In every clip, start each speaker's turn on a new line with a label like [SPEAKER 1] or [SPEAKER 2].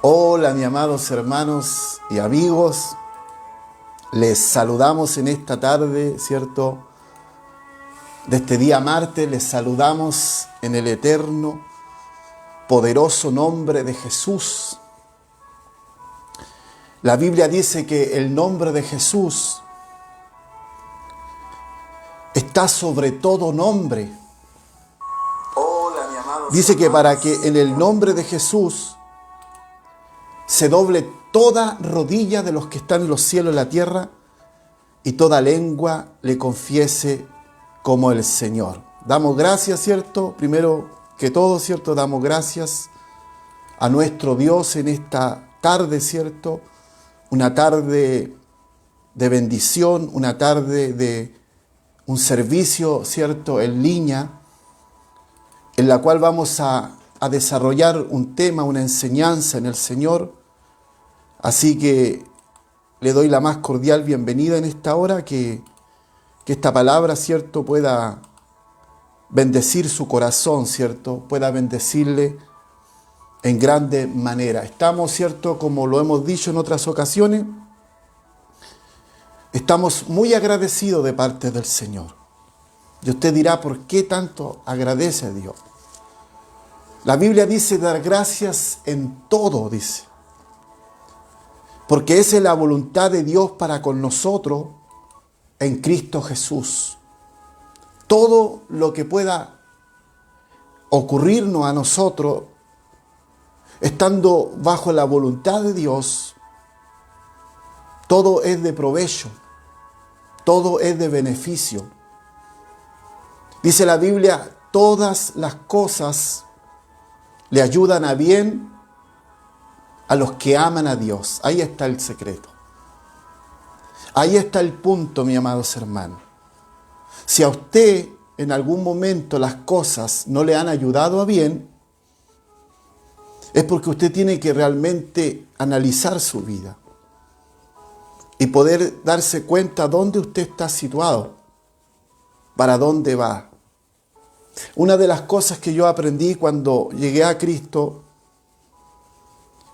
[SPEAKER 1] Hola, mis amados hermanos y amigos. Les saludamos en esta tarde, ¿cierto? De este día martes, les saludamos en el eterno, poderoso nombre de Jesús. La Biblia dice que el nombre de Jesús está sobre todo nombre. Dice que para que en el nombre de Jesús se doble toda rodilla de los que están en los cielos y la tierra, y toda lengua le confiese como el Señor. Damos gracias, ¿cierto? Primero que todo, ¿cierto? Damos gracias a nuestro Dios en esta tarde, ¿cierto? Una tarde de bendición, una tarde de un servicio, ¿cierto? En línea, en la cual vamos a desarrollar un tema, una enseñanza en el Señor. Así que le doy la más cordial bienvenida en esta hora, que esta palabra, ¿cierto?, pueda bendecir su corazón, ¿cierto?, pueda bendecirle en grande manera. Estamos, ¿cierto?, como lo hemos dicho en otras ocasiones, estamos muy agradecidos de parte del Señor. Y usted dirá, ¿por qué tanto agradece a Dios? La Biblia dice dar gracias en todo, dice. Porque esa es la voluntad de Dios para con nosotros en Cristo Jesús. Todo lo que pueda ocurrirnos a nosotros, estando bajo la voluntad de Dios, todo es de provecho, todo es de beneficio. Dice la Biblia, todas las cosas le ayudan a bien a los que aman a Dios. Ahí está el secreto. Ahí está el punto, mis amados hermanos. Si a usted en algún momento las cosas no le han ayudado a bien, es porque usted tiene que realmente analizar su vida y poder darse cuenta dónde usted está situado, para dónde va. Una de las cosas que yo aprendí cuando llegué a Cristo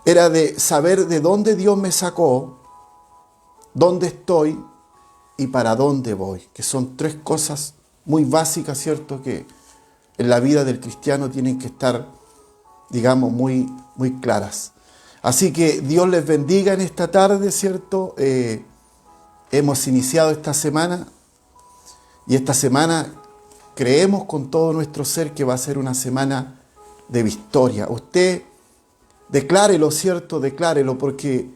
[SPEAKER 1] era de saber de dónde Dios me sacó, dónde estoy y para dónde voy, que son tres cosas muy básicas, ¿cierto?, que en la vida del cristiano tienen que estar, digamos, muy claras. Así que Dios les bendiga en esta tarde, ¿cierto? Hemos iniciado esta semana y esta semana creemos con todo nuestro ser que va a ser una semana de victoria. Usted declárelo, ¿cierto? Declárelo, porque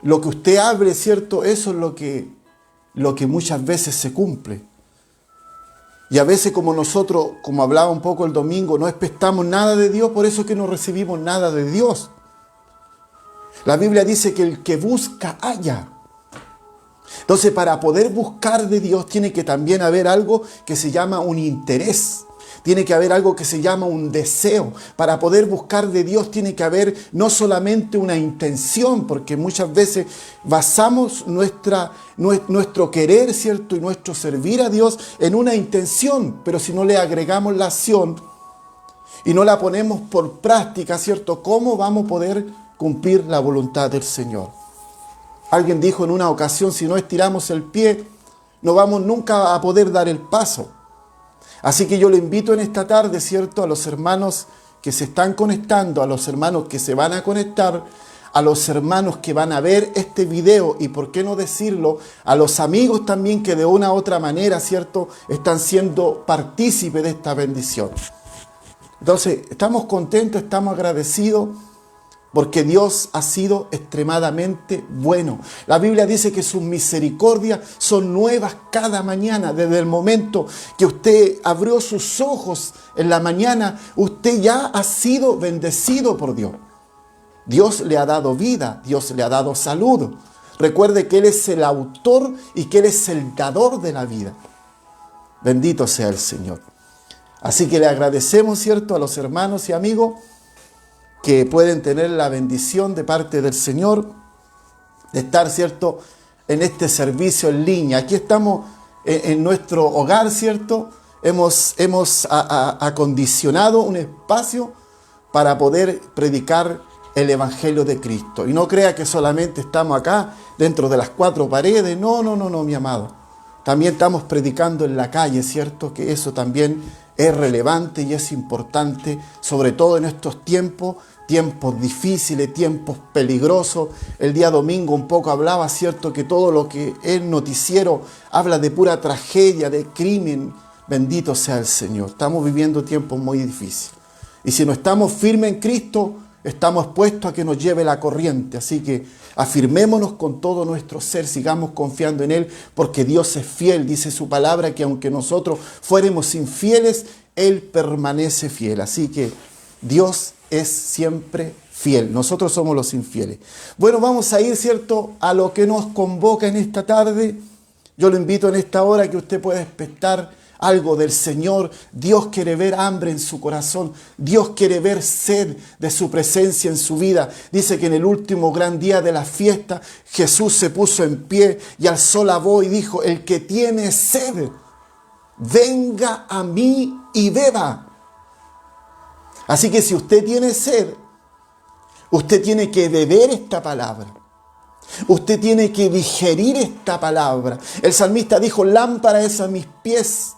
[SPEAKER 1] lo que usted hable, ¿cierto? Eso es lo que muchas veces se cumple. Y a veces, como nosotros, como hablaba un poco el domingo, no expectamos nada de Dios, por eso es que no recibimos nada de Dios. La Biblia dice que el que busca, halla. Entonces, para poder buscar de Dios tiene que también haber algo que se llama un interés. Tiene que haber algo que se llama un deseo. Para poder buscar de Dios tiene que haber no solamente una intención, porque muchas veces basamos nuestro querer, ¿cierto?, y nuestro servir a Dios en una intención, pero si no le agregamos la acción y no la ponemos por práctica, ¿cierto?, ¿cómo vamos a poder cumplir la voluntad del Señor? Alguien dijo en una ocasión, si no estiramos el pie, no vamos nunca a poder dar el paso. Así que yo le invito en esta tarde, ¿cierto?, a los hermanos que se están conectando, a los hermanos que se van a conectar, a los hermanos que van a ver este video y, por qué no decirlo, a los amigos también que de una u otra manera, ¿cierto?, están siendo partícipes de esta bendición. Entonces, estamos contentos, estamos agradecidos, porque Dios ha sido extremadamente bueno. La Biblia dice que sus misericordias son nuevas cada mañana. Desde el momento que usted abrió sus ojos en la mañana, usted ya ha sido bendecido por Dios. Dios le ha dado vida, Dios le ha dado salud. Recuerde que Él es el autor y que Él es el dador de la vida. Bendito sea el Señor. Así que le agradecemos, ¿cierto?, a los hermanos y amigos que pueden tener la bendición de parte del Señor de estar, ¿cierto?, en este servicio en línea. Aquí estamos en nuestro hogar, ¿cierto? Hemos acondicionado un espacio para poder predicar el Evangelio de Cristo. Y no crea que solamente estamos acá dentro de las cuatro paredes. No, mi amado. También estamos predicando en la calle, ¿cierto? Que eso también es relevante y es importante, sobre todo en estos tiempos difíciles, tiempos peligrosos. El día domingo un poco hablaba, ¿cierto? Que todo lo que es noticiero habla de pura tragedia, de crimen. Bendito sea el Señor. Estamos viviendo tiempos muy difíciles. Y si no estamos firmes en Cristo, estamos expuestos a que nos lleve la corriente. Así que afirmémonos con todo nuestro ser, sigamos confiando en Él, porque Dios es fiel. Dice su palabra que aunque nosotros fuéramos infieles, Él permanece fiel. Así que Dios es siempre fiel. Nosotros somos los infieles. Bueno, vamos a ir, ¿cierto?, a lo que nos convoca en esta tarde. Yo lo invito en esta hora que usted pueda expectar algo del Señor. Dios quiere ver hambre en su corazón. Dios quiere ver sed de su presencia en su vida. Dice que en el último gran día de la fiesta, Jesús se puso en pie y alzó la voz y dijo: el que tiene sed, venga a mí y beba. Así que si usted tiene sed, usted tiene que beber esta palabra. Usted tiene que digerir esta palabra. El salmista dijo: lámpara es a mis pies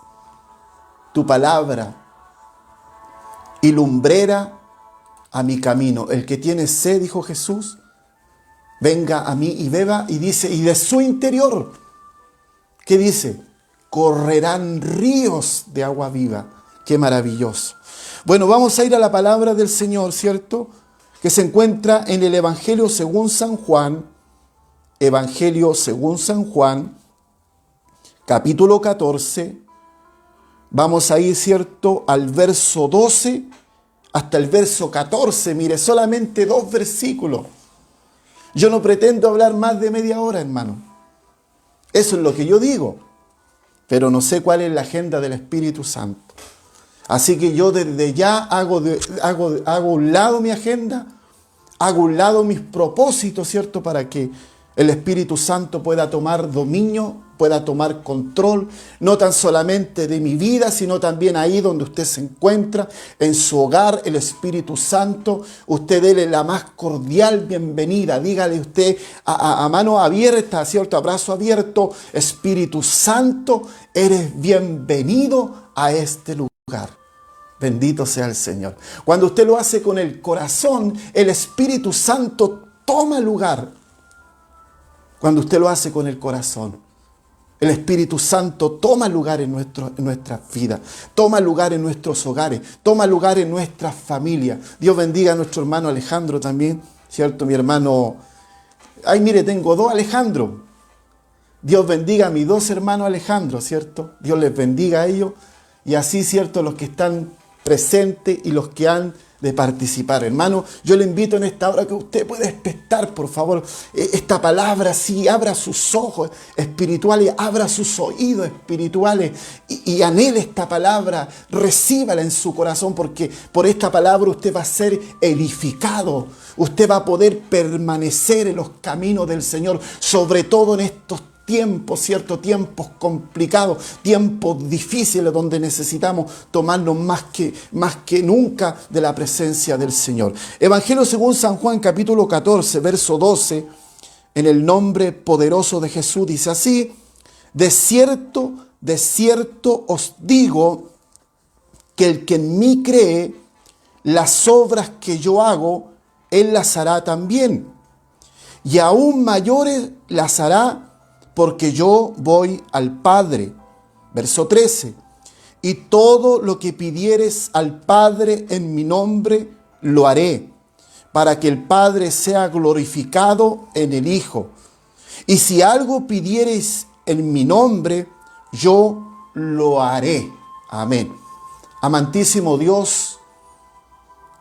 [SPEAKER 1] tu palabra y lumbrera a mi camino. El que tiene sed, dijo Jesús, venga a mí y beba. Y dice, y de su interior, ¿qué dice? Correrán ríos de agua viva. Qué maravilloso. Bueno, vamos a ir a la palabra del Señor, ¿cierto?, que se encuentra en el Evangelio según San Juan. Evangelio según San Juan, capítulo 14. Vamos a ir, ¿cierto?, al verso 12 hasta el verso 14. Mire, solamente 2 versículos. Yo no pretendo hablar más de media hora, hermano. Eso es lo que yo digo. Pero no sé cuál es la agenda del Espíritu Santo. Así que yo desde ya hago a un lado mi agenda, hago a un lado mis propósitos, ¿cierto?, para que el Espíritu Santo pueda tomar dominio, pueda tomar control, no tan solamente de mi vida, sino también ahí donde usted se encuentra, en su hogar. El Espíritu Santo, usted dele la más cordial bienvenida. Dígale usted a mano abierta, ¿cierto?, a brazo abierto: Espíritu Santo, eres bienvenido a este lugar. Bendito sea el Señor. Cuando usted lo hace con el corazón, el Espíritu Santo toma lugar. Cuando usted lo hace con el corazón, el Espíritu Santo toma lugar en nuestras vidas, toma lugar en nuestros hogares, toma lugar en nuestras familias. Dios bendiga a nuestro hermano Alejandro también, ¿cierto? Mi hermano, ay, mire, tengo 2 Alejandro. Dios bendiga a mis 2 hermanos Alejandro, ¿cierto? Dios les bendiga a ellos y así, ¿cierto?, los que están presentes y los que han de participar. Hermano, yo le invito en esta hora que usted pueda expectar, por favor, esta palabra. Sí, abra sus ojos espirituales, abra sus oídos espirituales y anhele esta palabra, recíbala en su corazón, porque por esta palabra usted va a ser edificado, usted va a poder permanecer en los caminos del Señor, sobre todo en estos tiempos, ¿cierto? Tiempos complicados, tiempos difíciles donde necesitamos tomarnos más que nunca de la presencia del Señor. Evangelio según San Juan, capítulo 14, verso 12, en el nombre poderoso de Jesús, dice así: de cierto os digo que el que en mí cree, las obras que yo hago, él las hará también, y aún mayores las hará, porque yo voy al Padre. Verso 13. Y todo lo que pidieres al Padre en mi nombre, lo haré, para que el Padre sea glorificado en el Hijo. Y si algo pidiereis en mi nombre, yo lo haré. Amén. Amantísimo Dios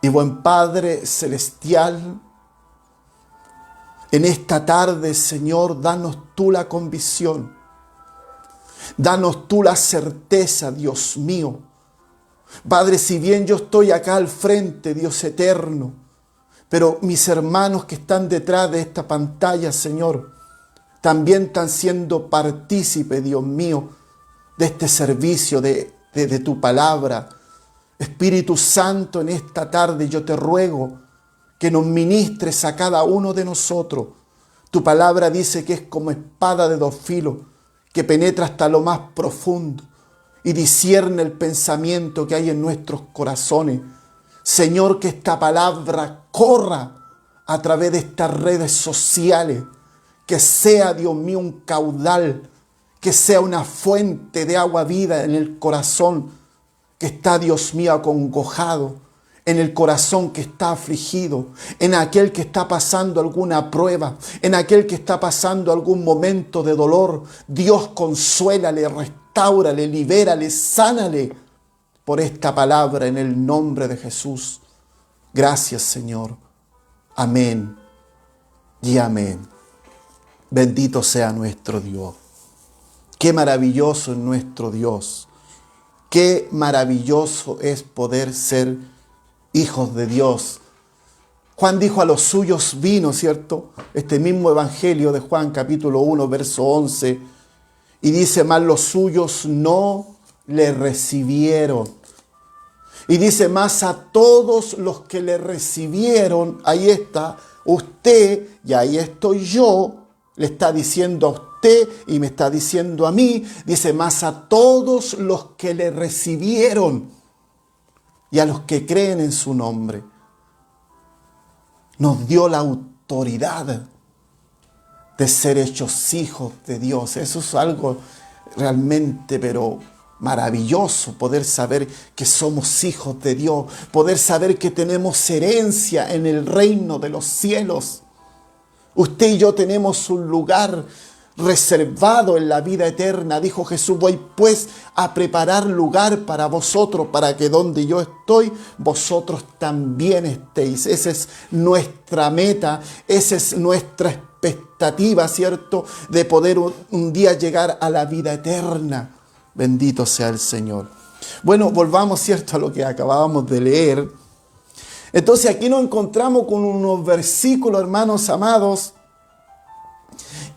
[SPEAKER 1] y buen Padre celestial, en esta tarde, Señor, danos tú la convicción. Danos tú la certeza, Dios mío. Padre, si bien yo estoy acá al frente, Dios eterno, pero mis hermanos que están detrás de esta pantalla, Señor, también están siendo partícipes, Dios mío, de este servicio, de tu palabra. Espíritu Santo, en esta tarde yo te ruego que nos ministres a cada uno de nosotros. Tu palabra dice que es como espada de dos filos, que penetra hasta lo más profundo y discierne el pensamiento que hay en nuestros corazones. Señor, que esta palabra corra a través de estas redes sociales, que sea, Dios mío, un caudal, que sea una fuente de agua viva en el corazón que está, Dios mío, acongojado, en el corazón que está afligido, en aquel que está pasando alguna prueba, en aquel que está pasando algún momento de dolor. Dios, consuélale, restáurale, libérale, sánale por esta palabra en el nombre de Jesús. Gracias, Señor. Amén y amén. Bendito sea nuestro Dios. Qué maravilloso es nuestro Dios. Qué maravilloso es poder ser hijos de Dios. Juan dijo: a los suyos vino, ¿cierto? Este mismo evangelio de Juan, capítulo 1, verso 11. Y dice: mas los suyos no le recibieron. Y dice: mas a todos los que le recibieron, ahí está usted y ahí estoy yo, le está diciendo a usted y me está diciendo a mí, dice: mas a todos los que le recibieron y a los que creen en su nombre, nos dio la autoridad de ser hechos hijos de Dios. Eso es algo realmente, pero maravilloso, poder saber que somos hijos de Dios, poder saber que tenemos herencia en el reino de los cielos. Usted y yo tenemos un lugar reservado en la vida eterna. Dijo Jesús: voy pues a preparar lugar para vosotros, para que donde yo estoy, vosotros también estéis. Esa es nuestra meta, esa es nuestra expectativa, ¿cierto? De poder un día llegar a la vida eterna. Bendito sea el Señor. Bueno, volvamos, ¿cierto?, a lo que acabábamos de leer. Entonces aquí nos encontramos con unos versículos, hermanos amados,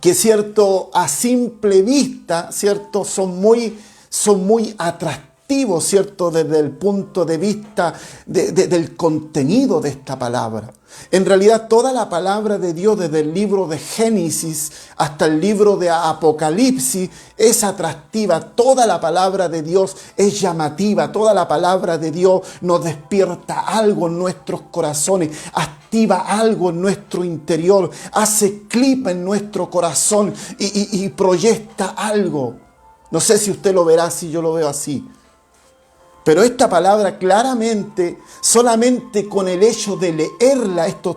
[SPEAKER 1] que, cierto, a simple vista, cierto, son muy atractivos, cierto, desde el punto de vista del contenido de esta palabra. En realidad, toda la palabra de Dios, desde el libro de Génesis hasta el libro de Apocalipsis, es atractiva. Toda la palabra de Dios es llamativa. Toda la palabra de Dios nos despierta algo en nuestros corazones, activa algo en nuestro interior, hace clic en nuestro corazón y proyecta algo. No sé si usted lo verá así, yo lo veo así. Pero esta palabra claramente, solamente con el hecho de leerla, estos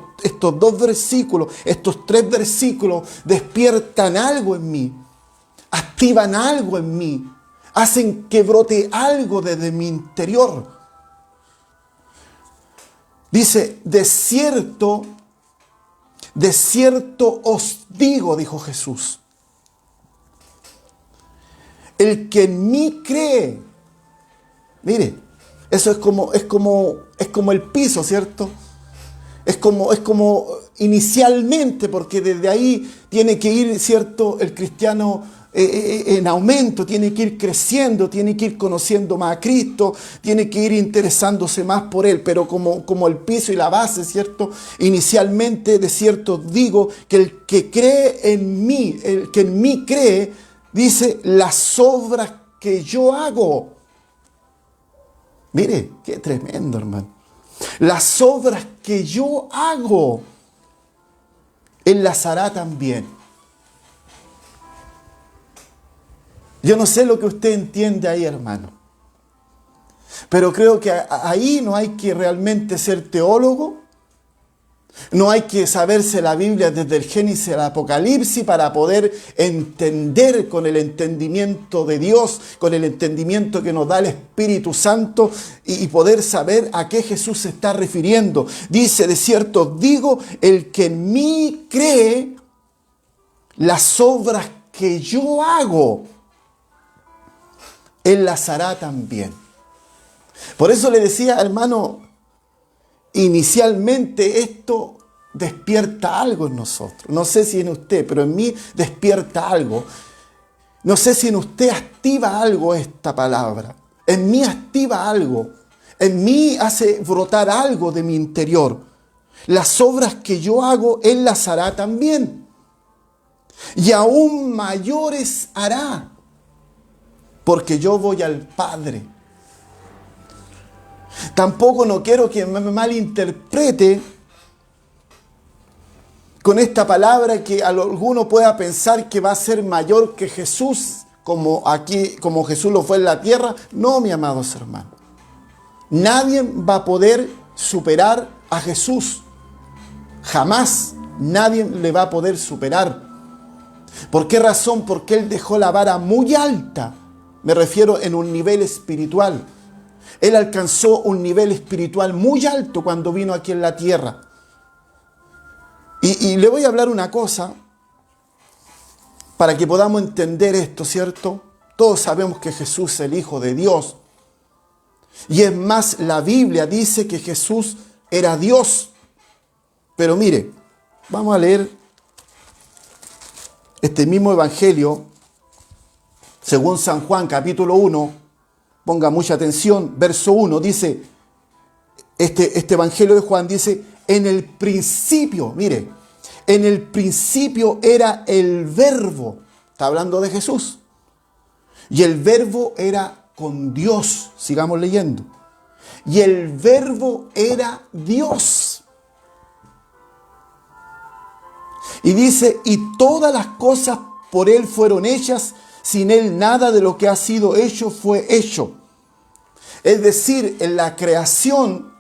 [SPEAKER 1] dos versículos, estos tres versículos, despiertan algo en mí, activan algo en mí, hacen que brote algo desde mi interior. Dice: de cierto os digo, dijo Jesús, el que en mí cree. Mire, eso es como el piso, ¿cierto? Es como inicialmente, porque desde ahí tiene que ir, ¿cierto?, el cristiano en aumento, tiene que ir creciendo, tiene que ir conociendo más a Cristo, tiene que ir interesándose más por Él, pero como el piso y la base, ¿cierto? Inicialmente, de cierto digo, que el que cree en mí, el que en mí cree, dice: las obras que yo hago. Mire, qué tremendo, hermano. Las obras que yo hago, Él las hará también. Yo no sé lo que usted entiende ahí, hermano. Pero creo que ahí no hay que realmente ser teólogo. No hay que saberse la Biblia desde el Génesis al Apocalipsis para poder entender con el entendimiento de Dios, con el entendimiento que nos da el Espíritu Santo y poder saber a qué Jesús se está refiriendo. Dice: de cierto digo, el que en mí cree, las obras que yo hago, Él las hará también. Por eso le decía, hermano, inicialmente esto despierta algo en nosotros. No sé si en usted, pero en mí despierta algo. No sé si en usted activa algo esta palabra. En mí activa algo. En mí hace brotar algo de mi interior. las obras que yo hago, Él las hará también. Y aún mayores hará, porque yo voy al Padre. Tampoco no quiero que me malinterprete con esta palabra que alguno pueda pensar que va a ser mayor que Jesús, como Jesús lo fue en la tierra. No, mi amados hermanos. Nadie va a poder superar a Jesús. Jamás nadie le va a poder superar. ¿Por qué razón? Porque Él dejó la vara muy alta. Me refiero en un nivel espiritual. Él alcanzó un nivel espiritual muy alto cuando vino aquí en la tierra. Y le voy a hablar una cosa para que podamos entender esto, ¿cierto? Todos sabemos que Jesús es el Hijo de Dios. Y es más, la Biblia dice que Jesús era Dios. Pero mire, vamos a leer este mismo Evangelio, según San Juan, capítulo 1. Ponga mucha atención, verso 1, dice, este Evangelio de Juan dice, en el principio, mire, en el principio era el Verbo. Está hablando de Jesús. Y el Verbo era con Dios. Sigamos leyendo. Y el Verbo era Dios. Y dice, y todas las cosas por Él fueron hechas, sin Él nada de lo que ha sido hecho fue hecho. Es decir, en la creación,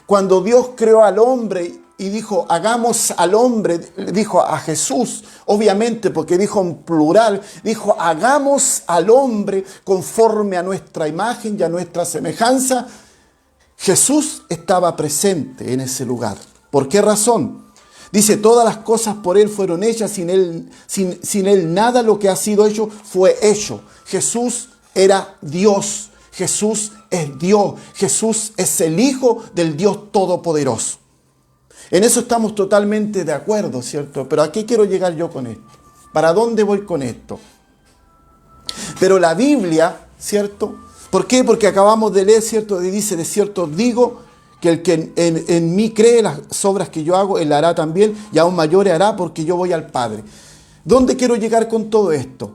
[SPEAKER 1] cuando Dios creó al hombre y dijo, hagamos al hombre, dijo a Jesús, obviamente porque dijo en plural, dijo, hagamos al hombre conforme a nuestra imagen y a nuestra semejanza. Jesús estaba presente en ese lugar. ¿Por qué razón? Dice, todas las cosas por Él fueron hechas, sin Él nada lo que ha sido hecho fue hecho. Jesús era Dios. Jesús es Dios. Jesús es el Hijo del Dios Todopoderoso. En eso estamos totalmente de acuerdo, ¿cierto? Pero ¿a qué quiero llegar yo con esto? ¿Para dónde voy con esto? Pero la Biblia, ¿cierto? ¿Por qué? Porque acabamos de leer, ¿cierto? Dice, de cierto digo, que el que en mí cree, las obras que yo hago, Él hará también, y aún mayores hará, porque yo voy al Padre. ¿Dónde quiero llegar con todo esto?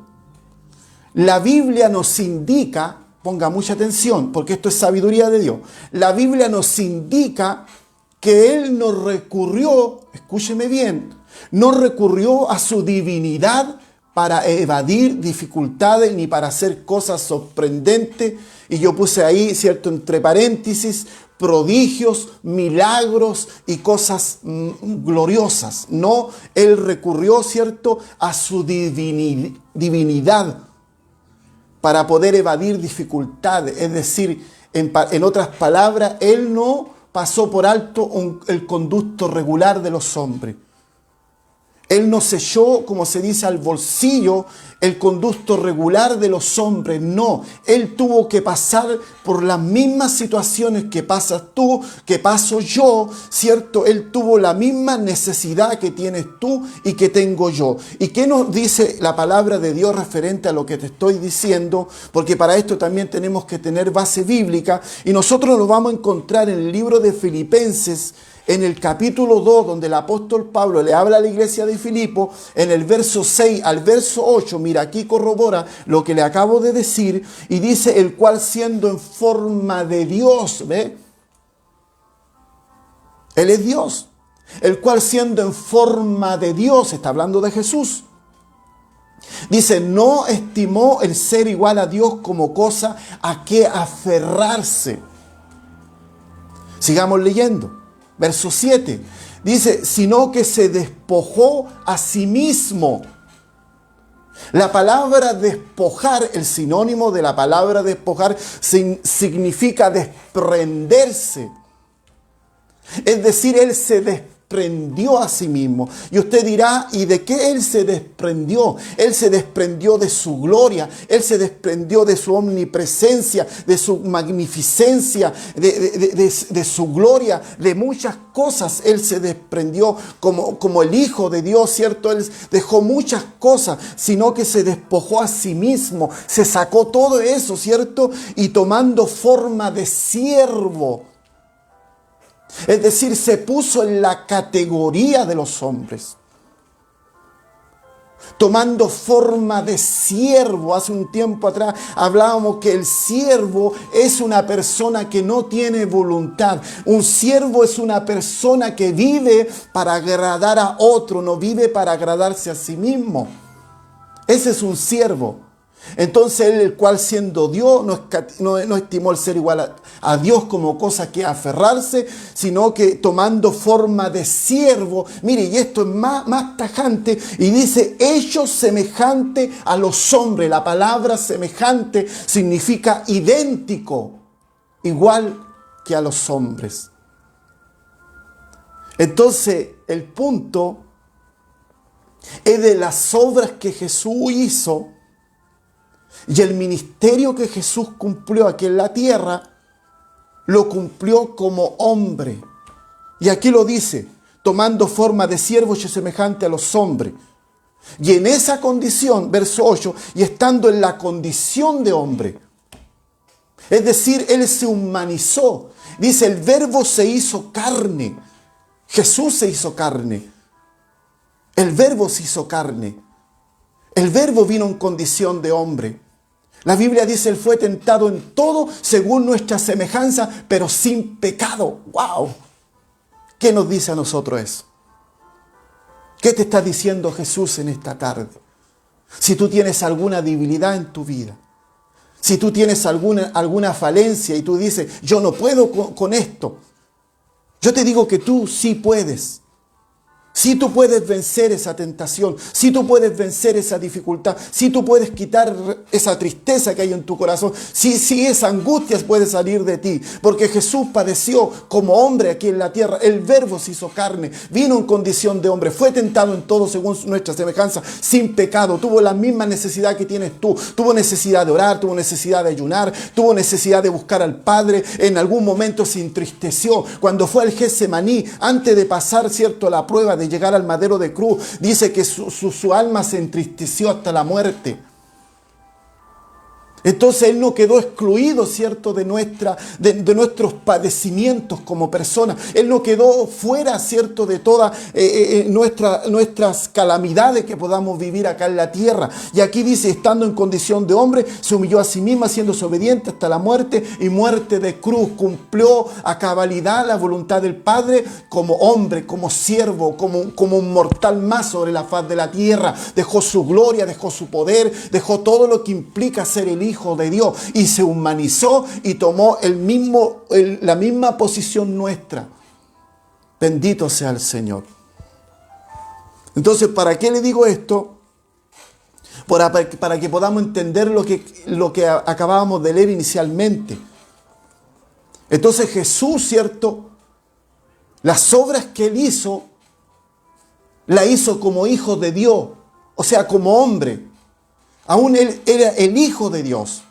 [SPEAKER 1] La Biblia nos indica, ponga mucha atención, porque esto es sabiduría de Dios. La Biblia nos indica que Él no recurrió, escúcheme bien, no recurrió a su divinidad para evadir dificultades ni para hacer cosas sorprendentes. Y yo puse ahí, ¿cierto?, entre paréntesis, prodigios, milagros y cosas gloriosas. No, Él recurrió, ¿cierto?, a su divinidad para poder evadir dificultades. Es decir, en otras palabras, Él no pasó por alto el conducto regular de los hombres. Él no se echó, como se dice, al bolsillo el conducto regular de los hombres. No, Él tuvo que pasar por las mismas situaciones que pasas tú, que paso yo, ¿cierto? Él tuvo la misma necesidad que tienes tú y que tengo yo. ¿Y qué nos dice la palabra de Dios referente a lo que te estoy diciendo? Porque para esto también tenemos que tener base bíblica. Y nosotros lo vamos a encontrar en el libro de Filipenses, en el capítulo 2, donde el apóstol Pablo le habla a la iglesia de Filipo, en el verso 6 al verso 8, mira, aquí corrobora lo que le acabo de decir, y dice, el cual siendo en forma de Dios, ¿ve? Él es Dios. El cual siendo en forma de Dios, está hablando de Jesús, dice, no estimó el ser igual a Dios como cosa a que aferrarse. Sigamos leyendo. Verso 7, dice, sino que se despojó a sí mismo. La palabra despojar, el sinónimo de la palabra despojar, significa desprenderse. Es decir, Él se desprendió a sí mismo. Y usted dirá, ¿y de qué Él se desprendió? Él se desprendió de su gloria, Él se desprendió de su omnipresencia, de su magnificencia, de su gloria, de muchas cosas. Él se desprendió como el Hijo de Dios, ¿cierto? Él dejó muchas cosas, sino que se despojó a sí mismo, se sacó todo eso, ¿cierto? Y tomando forma de siervo. Es decir, se puso en la categoría de los hombres, tomando forma de siervo. Hace un tiempo atrás hablábamos que el siervo es una persona que no tiene voluntad. Un siervo es una persona que vive para agradar a otro, no vive para agradarse a sí mismo. Ese es un siervo. Entonces él, el cual siendo Dios, no estimó el ser igual a Dios como cosa que aferrarse, sino que tomando forma de siervo. Mire, y esto es más tajante, y dice, hechos semejante a los hombres. La palabra semejante significa idéntico, igual que a los hombres. Entonces, el punto es de las obras que Jesús hizo y el ministerio que Jesús cumplió aquí en la tierra, lo cumplió como hombre. Y aquí lo dice, tomando forma de siervo y semejante a los hombres. Y en esa condición, verso 8, y estando en la condición de hombre, es decir, Él se humanizó. Dice, el Verbo se hizo carne. Jesús se hizo carne. El Verbo se hizo carne. El Verbo vino en condición de hombre. La Biblia dice, Él fue tentado en todo según nuestra semejanza, pero sin pecado. ¡Wow! ¿Qué nos dice a nosotros eso? ¿Qué te está diciendo Jesús en esta tarde? Si tú tienes alguna debilidad en tu vida, si tú tienes alguna falencia y tú dices, yo no puedo con esto, yo te digo que tú sí puedes. Si tú puedes vencer esa tentación, si tú puedes vencer esa dificultad, si tú puedes quitar esa tristeza que hay en tu corazón, si esa angustia puede salir de ti, porque Jesús padeció como hombre aquí en la tierra, el Verbo se hizo carne, vino en condición de hombre, fue tentado en todo según nuestra semejanza, sin pecado, tuvo la misma necesidad que tienes tú, tuvo necesidad de orar, tuvo necesidad de ayunar, tuvo necesidad de buscar al Padre, en algún momento se entristeció, cuando fue al Getsemaní, antes de pasar, cierto, la prueba de llegar al madero de cruz, dice que su alma se entristeció hasta la muerte. Entonces Él no quedó excluido, ¿cierto?, de nuestros padecimientos como persona. Él no quedó fuera, ¿cierto?, de todas nuestras calamidades que podamos vivir acá en la tierra. Y aquí dice, estando en condición de hombre, se humilló a sí mismo, haciéndose obediente hasta la muerte y muerte de cruz. Cumplió a cabalidad la voluntad del Padre como hombre, como siervo, como un mortal más sobre la faz de la tierra. Dejó su gloria, dejó su poder, dejó todo lo que implica ser el Hijo de Dios y se humanizó y tomó la misma posición nuestra. Bendito sea el Señor. Entonces, ¿para qué le digo esto? Para que podamos entender lo que acabábamos de leer inicialmente. Entonces Jesús, ¿cierto?, las obras que Él hizo, las hizo como Hijo de Dios, o sea, como hombre. Aún Él era el Hijo de Dios.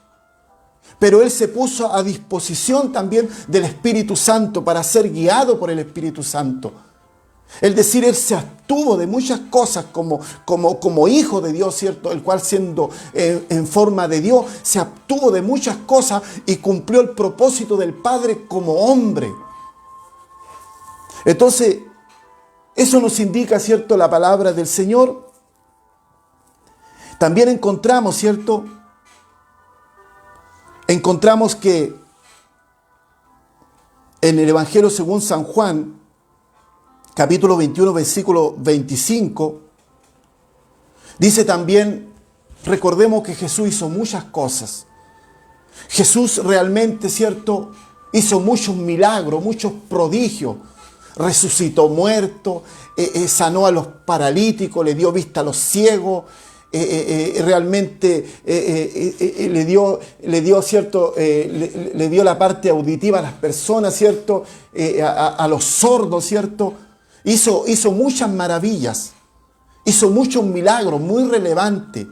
[SPEAKER 1] Pero Él se puso a disposición también del Espíritu Santo para ser guiado por el Espíritu Santo. Es decir, Él se abstuvo de muchas cosas como Hijo de Dios, ¿cierto? El cual siendo en forma de Dios, se abstuvo de muchas cosas y cumplió el propósito del Padre como hombre. Entonces, eso nos indica, ¿cierto?, la palabra del Señor. También encontramos, ¿cierto? Encontramos que en el Evangelio según San Juan, capítulo 21, versículo 25, dice también, recordemos que Jesús hizo muchas cosas. Jesús realmente, ¿cierto?, hizo muchos milagros, muchos prodigios. Resucitó muertos, sanó a los paralíticos, le dio vista a los ciegos, realmente le dio cierto, le dio la parte auditiva a las personas, cierto, a los sordos, cierto. Hizo muchas maravillas, hizo muchos milagros muy relevantes.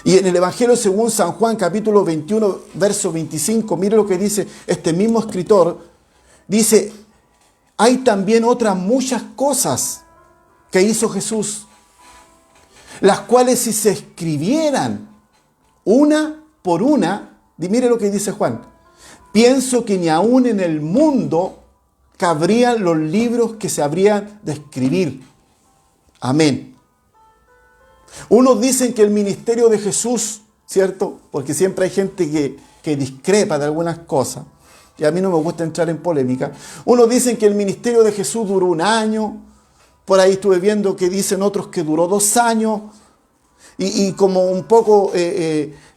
[SPEAKER 1] Y en el Evangelio según San Juan, capítulo 21, verso 25, mire lo que dice este mismo escritor. Dice, hay también otras muchas cosas que hizo Jesús, las cuales si se escribieran una por una, mire lo que dice Juan, pienso que ni aún en el mundo cabrían los libros que se habrían de escribir. Amén. Unos dicen que el ministerio de Jesús, ¿cierto? Porque siempre hay gente que discrepa de algunas cosas. Y a mí no me gusta entrar en polémica. Unos dicen que el ministerio de Jesús duró 1 año. Por ahí estuve viendo que dicen otros que duró 2 años. Y como un poco,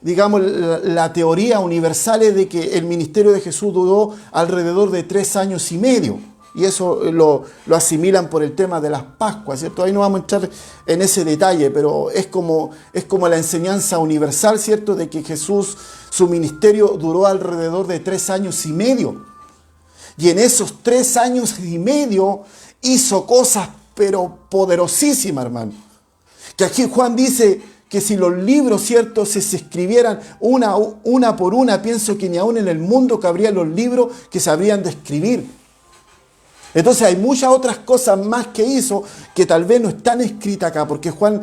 [SPEAKER 1] digamos, la teoría universal es de que el ministerio de Jesús duró alrededor de 3 años y medio. Y eso lo asimilan por el tema de las Pascuas, ¿cierto? Ahí no vamos a entrar en ese detalle, pero es como la enseñanza universal, ¿cierto? De que Jesús, su ministerio duró alrededor de 3 años y medio. Y en esos 3 años y medio hizo cosas, pero poderosísimas, hermano. Que aquí Juan dice que si los libros, ¿cierto?, se escribieran una por una, pienso que ni aún en el mundo cabrían los libros que se habrían de escribir. Entonces hay muchas otras cosas más que hizo que tal vez no están escritas acá, porque Juan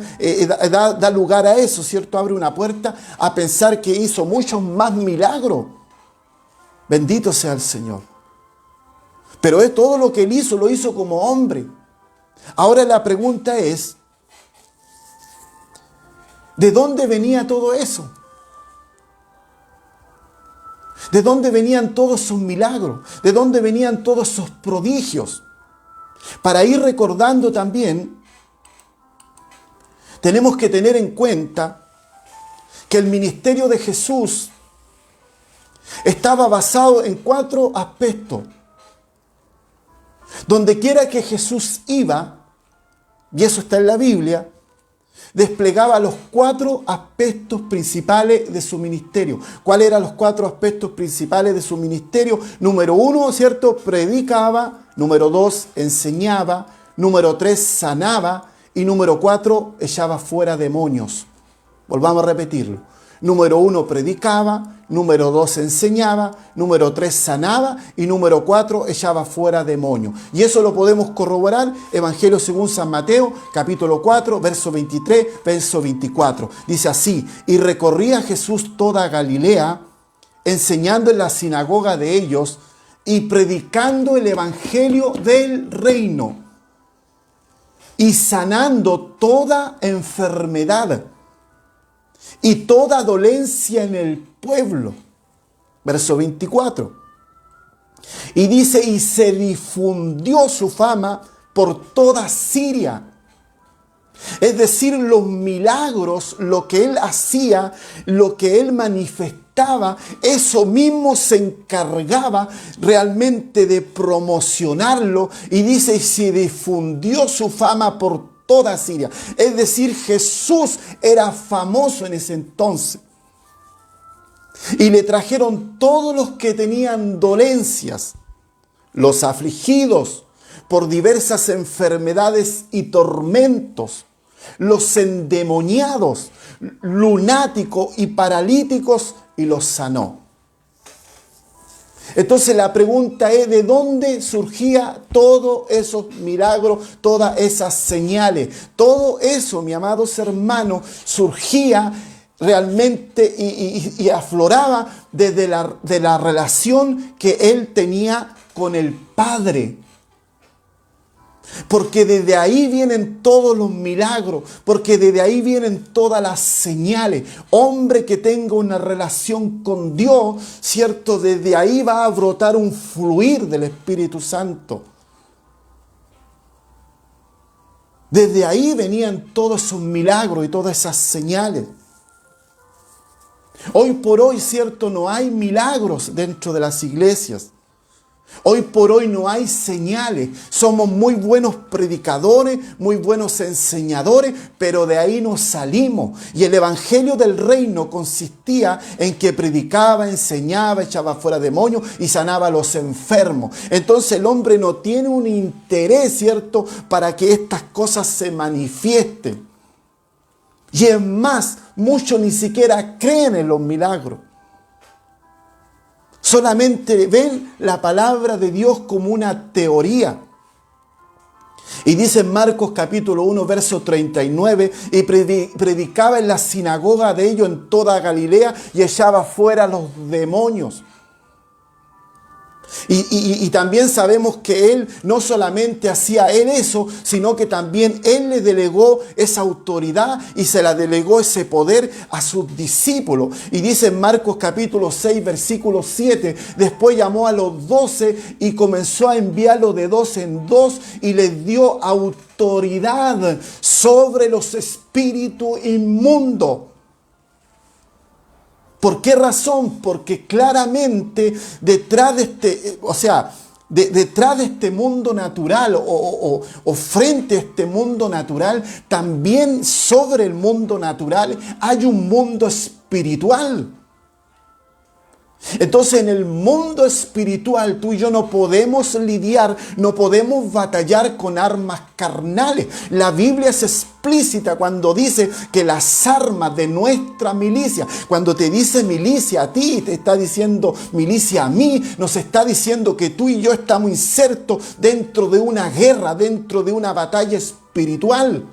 [SPEAKER 1] da lugar a eso, ¿cierto? Abre una puerta a pensar que hizo muchos más milagros. Bendito sea el Señor. Pero es todo lo que él hizo, lo hizo como hombre. Ahora la pregunta es, ¿de dónde venía todo eso? ¿De dónde venían todos esos milagros? ¿De dónde venían todos esos prodigios? Para ir recordando también, tenemos que tener en cuenta que el ministerio de Jesús estaba basado en 4 aspectos. Donde quiera que Jesús iba, y eso está en la Biblia, desplegaba los 4 aspectos principales de su ministerio. ¿Cuáles eran los 4 aspectos principales de su ministerio? Número 1, ¿cierto? Predicaba. Número 2, enseñaba. Número 3, sanaba. Y número 4, echaba fuera demonios. Volvamos a repetirlo. Número 1, predicaba. Número 2, enseñaba. Número 3, sanaba. Y número 4, echaba fuera demonios. Y eso lo podemos corroborar. Evangelio según San Mateo, capítulo 4, verso 23, verso 24. Dice así: y recorría Jesús toda Galilea, enseñando en la sinagoga de ellos y predicando el evangelio del reino y sanando toda enfermedad y toda dolencia en el pueblo. Verso 24. Y dice, y se difundió su fama por toda Siria. Es decir, los milagros, lo que él hacía, lo que él manifestaba, eso mismo se encargaba realmente de promocionarlo. Y dice, y se difundió su fama por toda Siria. Es decir, Jesús era famoso en ese entonces. Y le trajeron todos los que tenían dolencias, los afligidos por diversas enfermedades y tormentos, los endemoniados, lunáticos y paralíticos, y los sanó. Entonces la pregunta es, ¿de dónde surgía todos esos milagros, todas esas señales? Todo eso, mis amados hermanos, surgía realmente y afloraba desde de la relación que él tenía con el Padre. Porque desde ahí vienen todos los milagros, porque desde ahí vienen todas las señales. Hombre que tenga una relación con Dios, ¿cierto? Desde ahí va a brotar un fluir del Espíritu Santo. Desde ahí venían todos esos milagros y todas esas señales. Hoy por hoy, ¿cierto? No hay milagros dentro de las iglesias. Hoy por hoy no hay señales. Somos muy buenos predicadores, muy buenos enseñadores, pero de ahí no salimos. Y el evangelio del reino consistía en que predicaba, enseñaba, echaba fuera demonios y sanaba a los enfermos. Entonces el hombre no tiene un interés, ¿cierto?, para que estas cosas se manifiesten. Y es más, muchos ni siquiera creen en los milagros. Solamente ven la palabra de Dios como una teoría. Y dice en Marcos capítulo 1, verso 39, y predicaba en la sinagoga de ellos en toda Galilea y echaba fuera los demonios. Y también sabemos que Él no solamente hacía Él eso, sino que también Él le delegó esa autoridad y se la delegó ese poder a sus discípulos. Y dice en Marcos capítulo 6, versículo 7, después llamó a los 12 y comenzó a enviarlos de 2 en 2 y les dio autoridad sobre los espíritus inmundos. ¿Por qué razón? Porque claramente detrás de detrás de este mundo natural o frente a este mundo natural, también sobre el mundo natural hay un mundo espiritual. Entonces en el mundo espiritual tú y yo no podemos lidiar, no podemos batallar con armas carnales. La Biblia es explícita cuando dice que las armas de nuestra milicia, cuando te dice milicia a ti, te está diciendo milicia a mí, nos está diciendo que tú y yo estamos insertos dentro de una guerra, dentro de una batalla espiritual.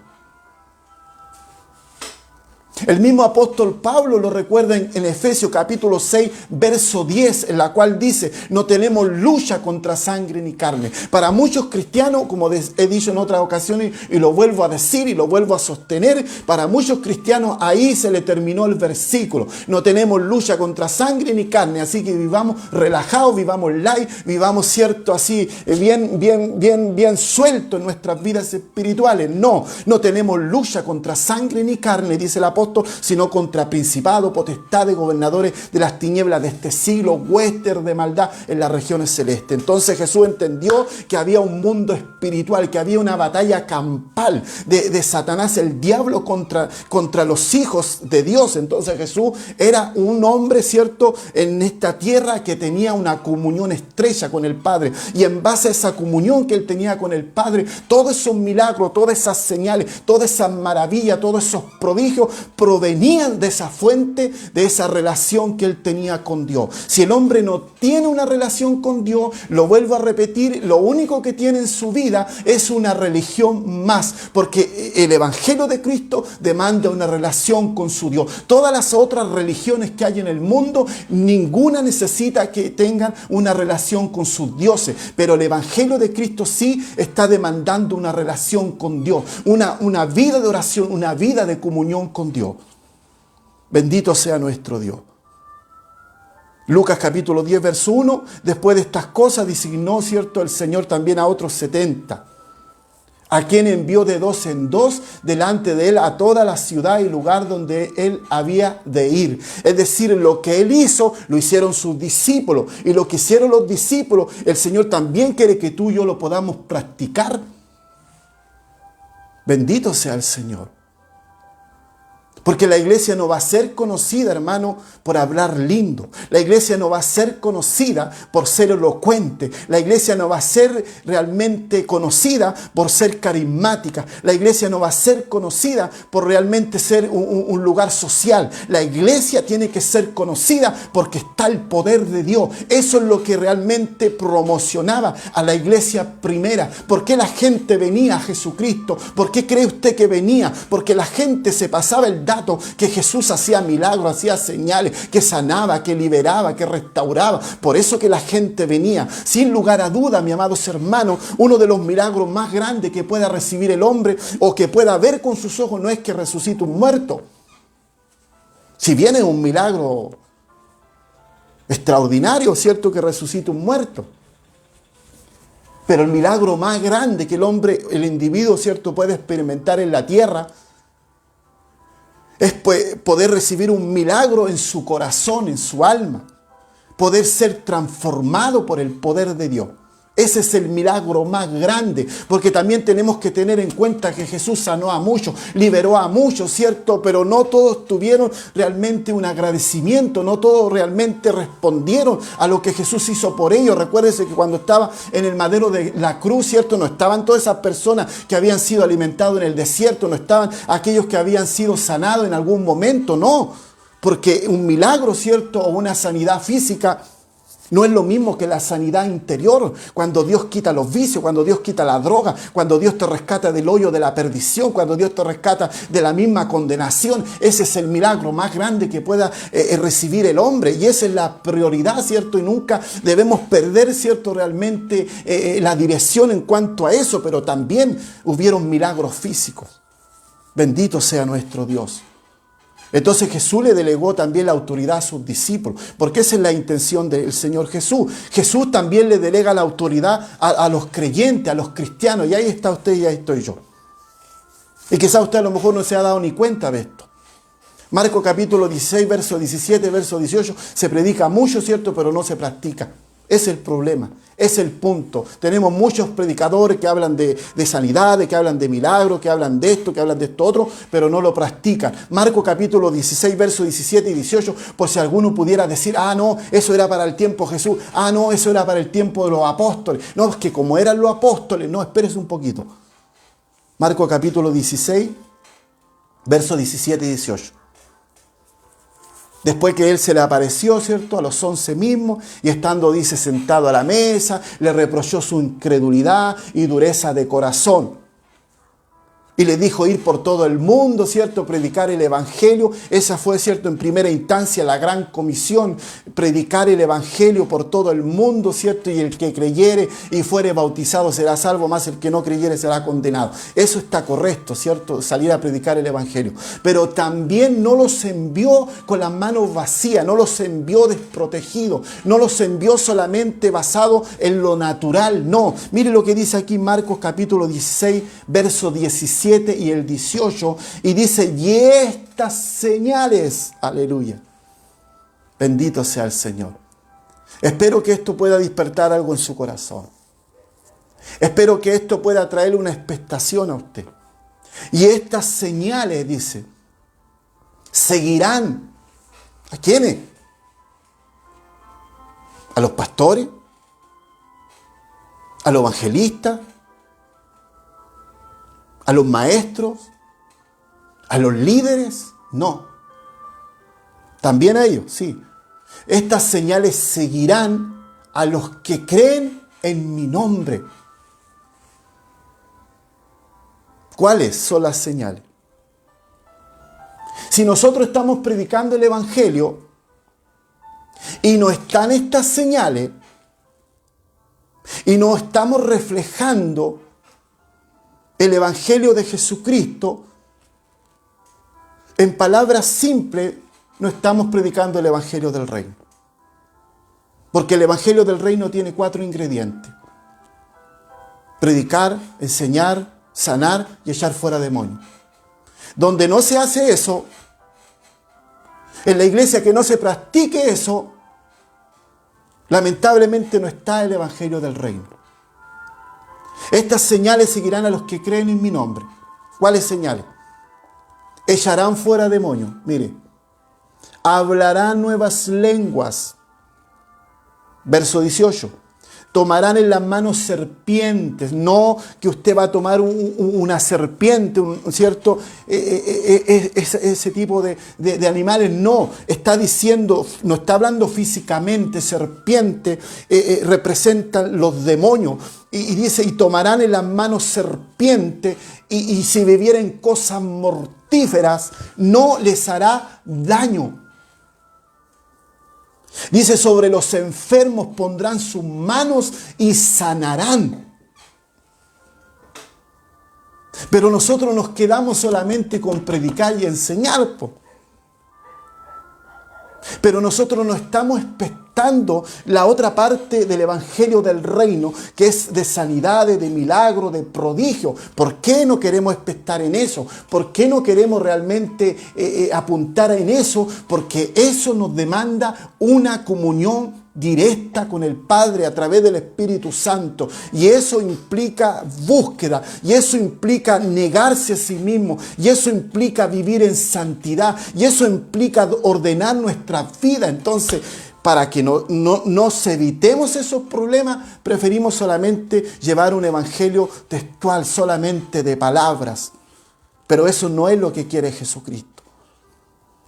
[SPEAKER 1] El mismo apóstol Pablo lo recuerda en Efesios capítulo 6, verso 10, en la cual dice, no tenemos lucha contra sangre ni carne. Para muchos cristianos, como he dicho en otras ocasiones, y lo vuelvo a decir y lo vuelvo a sostener, para muchos cristianos ahí se le terminó el versículo. No tenemos lucha contra sangre ni carne, así que vivamos relajados, vivamos light, vivamos cierto así, bien suelto en nuestras vidas espirituales. No tenemos lucha contra sangre ni carne, dice el apóstol, sino contra principados, potestades, gobernadores de las tinieblas de este siglo, huestes de maldad en las regiones celestes. Entonces Jesús entendió que había un mundo espiritual, que había una batalla campal de Satanás, el diablo, contra los hijos de Dios. Entonces Jesús era un hombre, ¿cierto?, en esta tierra que tenía una comunión estrecha con el Padre. Y en base a esa comunión que él tenía con el Padre, todos esos milagros, todas esas señales, todas esas maravillas, todos esos prodigios provenían de esa fuente, de esa relación que él tenía con Dios. Si el hombre no tiene una relación con Dios, lo vuelvo a repetir, lo único que tiene en su vida es una religión más, porque el Evangelio de Cristo demanda una relación con su Dios. Todas las otras religiones que hay en el mundo, ninguna necesita que tengan una relación con sus dioses, pero el Evangelio de Cristo sí está demandando una relación con Dios, una vida de oración, una vida de comunión con Dios. Bendito sea nuestro Dios. Lucas capítulo 10, verso 1, después de estas cosas designó, ¿cierto?, el Señor también a otros 70, a quien envió de 2 en 2 delante de él a toda la ciudad y lugar donde él había de ir. Es decir, lo que él hizo, lo hicieron sus discípulos. Y lo que hicieron los discípulos, el Señor también quiere que tú y yo lo podamos practicar. Bendito sea el Señor. Porque la iglesia no va a ser conocida, hermano, por hablar lindo. La iglesia no va a ser conocida por ser elocuente. La iglesia no va a ser realmente conocida por ser carismática. La iglesia no va a ser conocida por realmente ser un lugar social. La iglesia tiene que ser conocida porque está el poder de Dios. Eso es lo que realmente promocionaba a la iglesia primera. ¿Por qué la gente venía a Jesucristo? ¿Por qué cree usted que venía? Porque la gente se pasaba el dato que Jesús hacía milagros, hacía señales, que sanaba, que liberaba, que restauraba. Por eso que la gente venía. Sin lugar a duda, mi amados hermanos, uno de los milagros más grandes que pueda recibir el hombre o que pueda ver con sus ojos no es que resucite un muerto. Si bien es un milagro extraordinario, cierto, que resucite un muerto. Pero el milagro más grande que el hombre, el individuo, cierto, puede experimentar en la tierra es poder recibir un milagro en su corazón, en su alma. Poder ser transformado por el poder de Dios. Ese es el milagro más grande, porque también tenemos que tener en cuenta que Jesús sanó a muchos, liberó a muchos, ¿cierto? Pero no todos tuvieron realmente un agradecimiento, no todos realmente respondieron a lo que Jesús hizo por ellos. Recuérdense que cuando estaba en el madero de la cruz, ¿cierto? No estaban todas esas personas que habían sido alimentados en el desierto, no estaban aquellos que habían sido sanados en algún momento, no. Porque un milagro, ¿cierto? O una sanidad física No es lo mismo que la sanidad interior, cuando Dios quita los vicios, cuando Dios quita la droga, cuando Dios te rescata del hoyo de la perdición, cuando Dios te rescata de la misma condenación. Ese es el milagro más grande que pueda recibir el hombre, y esa es la prioridad, ¿cierto? Y nunca debemos perder, ¿cierto?, realmente la dirección en cuanto a eso, pero también hubieron milagros físicos. Bendito sea nuestro Dios. Entonces Jesús le delegó también la autoridad a sus discípulos, porque esa es la intención del Señor Jesús. Jesús también le delega la autoridad a los creyentes, a los cristianos, y ahí está usted y ahí estoy yo. Y quizás usted a lo mejor no se ha dado ni cuenta de esto. Marcos capítulo 16, verso 17, verso 18, se predica mucho, ¿cierto?, pero no se practica. Es el problema, es el punto. Tenemos muchos predicadores que hablan de sanidades, que hablan de milagros, que hablan de esto, que hablan de esto otro, pero no lo practican. Marcos capítulo 16, versos 17 y 18, por si alguno pudiera decir, no, eso era para el tiempo de Jesús, no, eso era para el tiempo de los apóstoles. No, es que como eran los apóstoles, no, espérese un poquito. Marcos capítulo 16, versos 17 y 18. Después que él se le apareció, ¿cierto?, a los 11 mismos, y estando, dice, sentado a la mesa, le reprochó su incredulidad y dureza de corazón. Y le dijo ir por todo el mundo, ¿cierto?, predicar el evangelio. Esa fue, ¿cierto?, en primera instancia la gran comisión, predicar el evangelio por todo el mundo, ¿cierto? Y el que creyere y fuere bautizado será salvo, más el que no creyere será condenado. Eso está correcto, ¿cierto?, salir a predicar el evangelio. Pero también no los envió con las manos vacías, no los envió desprotegidos, no los envió solamente basado en lo natural, no. Mire lo que dice aquí Marcos capítulo 16, verso 17 y el 18, y dice, y estas señales, aleluya, bendito sea el Señor. Espero que esto pueda despertar algo en su corazón. Espero que esto pueda traerle una expectación a usted. Y estas señales, dice, seguirán. ¿A quiénes? ¿A los pastores? ¿A los evangelistas? ¿A los maestros? ¿A los líderes? No. También a ellos, sí. Estas señales seguirán a los que creen en mi nombre. ¿Cuáles son las señales? Si nosotros estamos predicando el evangelio y no están estas señales y no estamos reflejando el evangelio de Jesucristo, en palabras simples, no estamos predicando el evangelio del reino. Porque el evangelio del reino tiene 4 ingredientes: predicar, enseñar, sanar y echar fuera demonios. Donde no se hace eso, en la iglesia que no se practique eso, lamentablemente no está el evangelio del reino. Estas señales seguirán a los que creen en mi nombre. ¿Cuáles señales? Echarán fuera demonios. Mire, hablarán nuevas lenguas. Verso 18. Tomarán en las manos serpientes. No que usted va a tomar una serpiente, ¿cierto? Ese tipo de animales. No, está diciendo, no está hablando físicamente. Serpiente representan los demonios. Y dice, y tomarán en las manos serpiente, y si bebieren cosas mortíferas, no les hará daño. Dice, sobre los enfermos pondrán sus manos y sanarán. Pero nosotros nos quedamos solamente con predicar y enseñar, pero nosotros no estamos expectando la otra parte del evangelio del reino, que es de sanidades, de milagros, de prodigios. ¿Por qué no queremos expectar en eso? ¿Por qué no queremos realmente apuntar en eso? Porque eso nos demanda una comunión directa con el Padre a través del Espíritu Santo, y eso implica búsqueda, y eso implica negarse a sí mismo, y eso implica vivir en santidad, y eso implica ordenar nuestra vida. Entonces, para que no nos evitemos esos problemas, preferimos solamente llevar un evangelio textual, solamente de palabras, pero eso no es lo que quiere Jesucristo.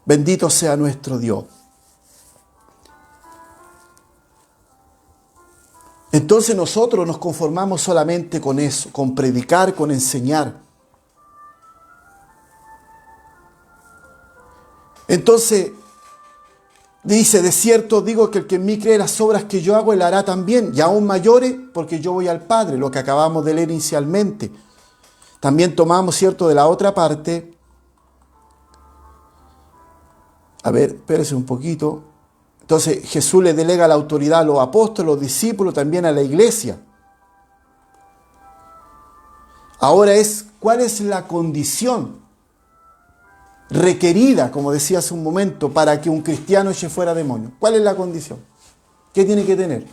[SPEAKER 1] Bendito sea nuestro Dios. Entonces nosotros nos conformamos solamente con eso, con predicar, con enseñar. Entonces dice, de cierto digo que el que en mí cree las obras que yo hago, él hará también, y aún mayores, porque yo voy al Padre, lo que acabamos de leer inicialmente. También tomamos, cierto, de la otra parte. A ver, espérese un poquito. Entonces Jesús le delega la autoridad a los apóstoles, a los discípulos, también a la iglesia. Ahora ¿cuál es la condición requerida, como decía hace un momento, para que un cristiano eche fuera demonios? ¿Cuál es la condición? ¿Qué tiene que tener?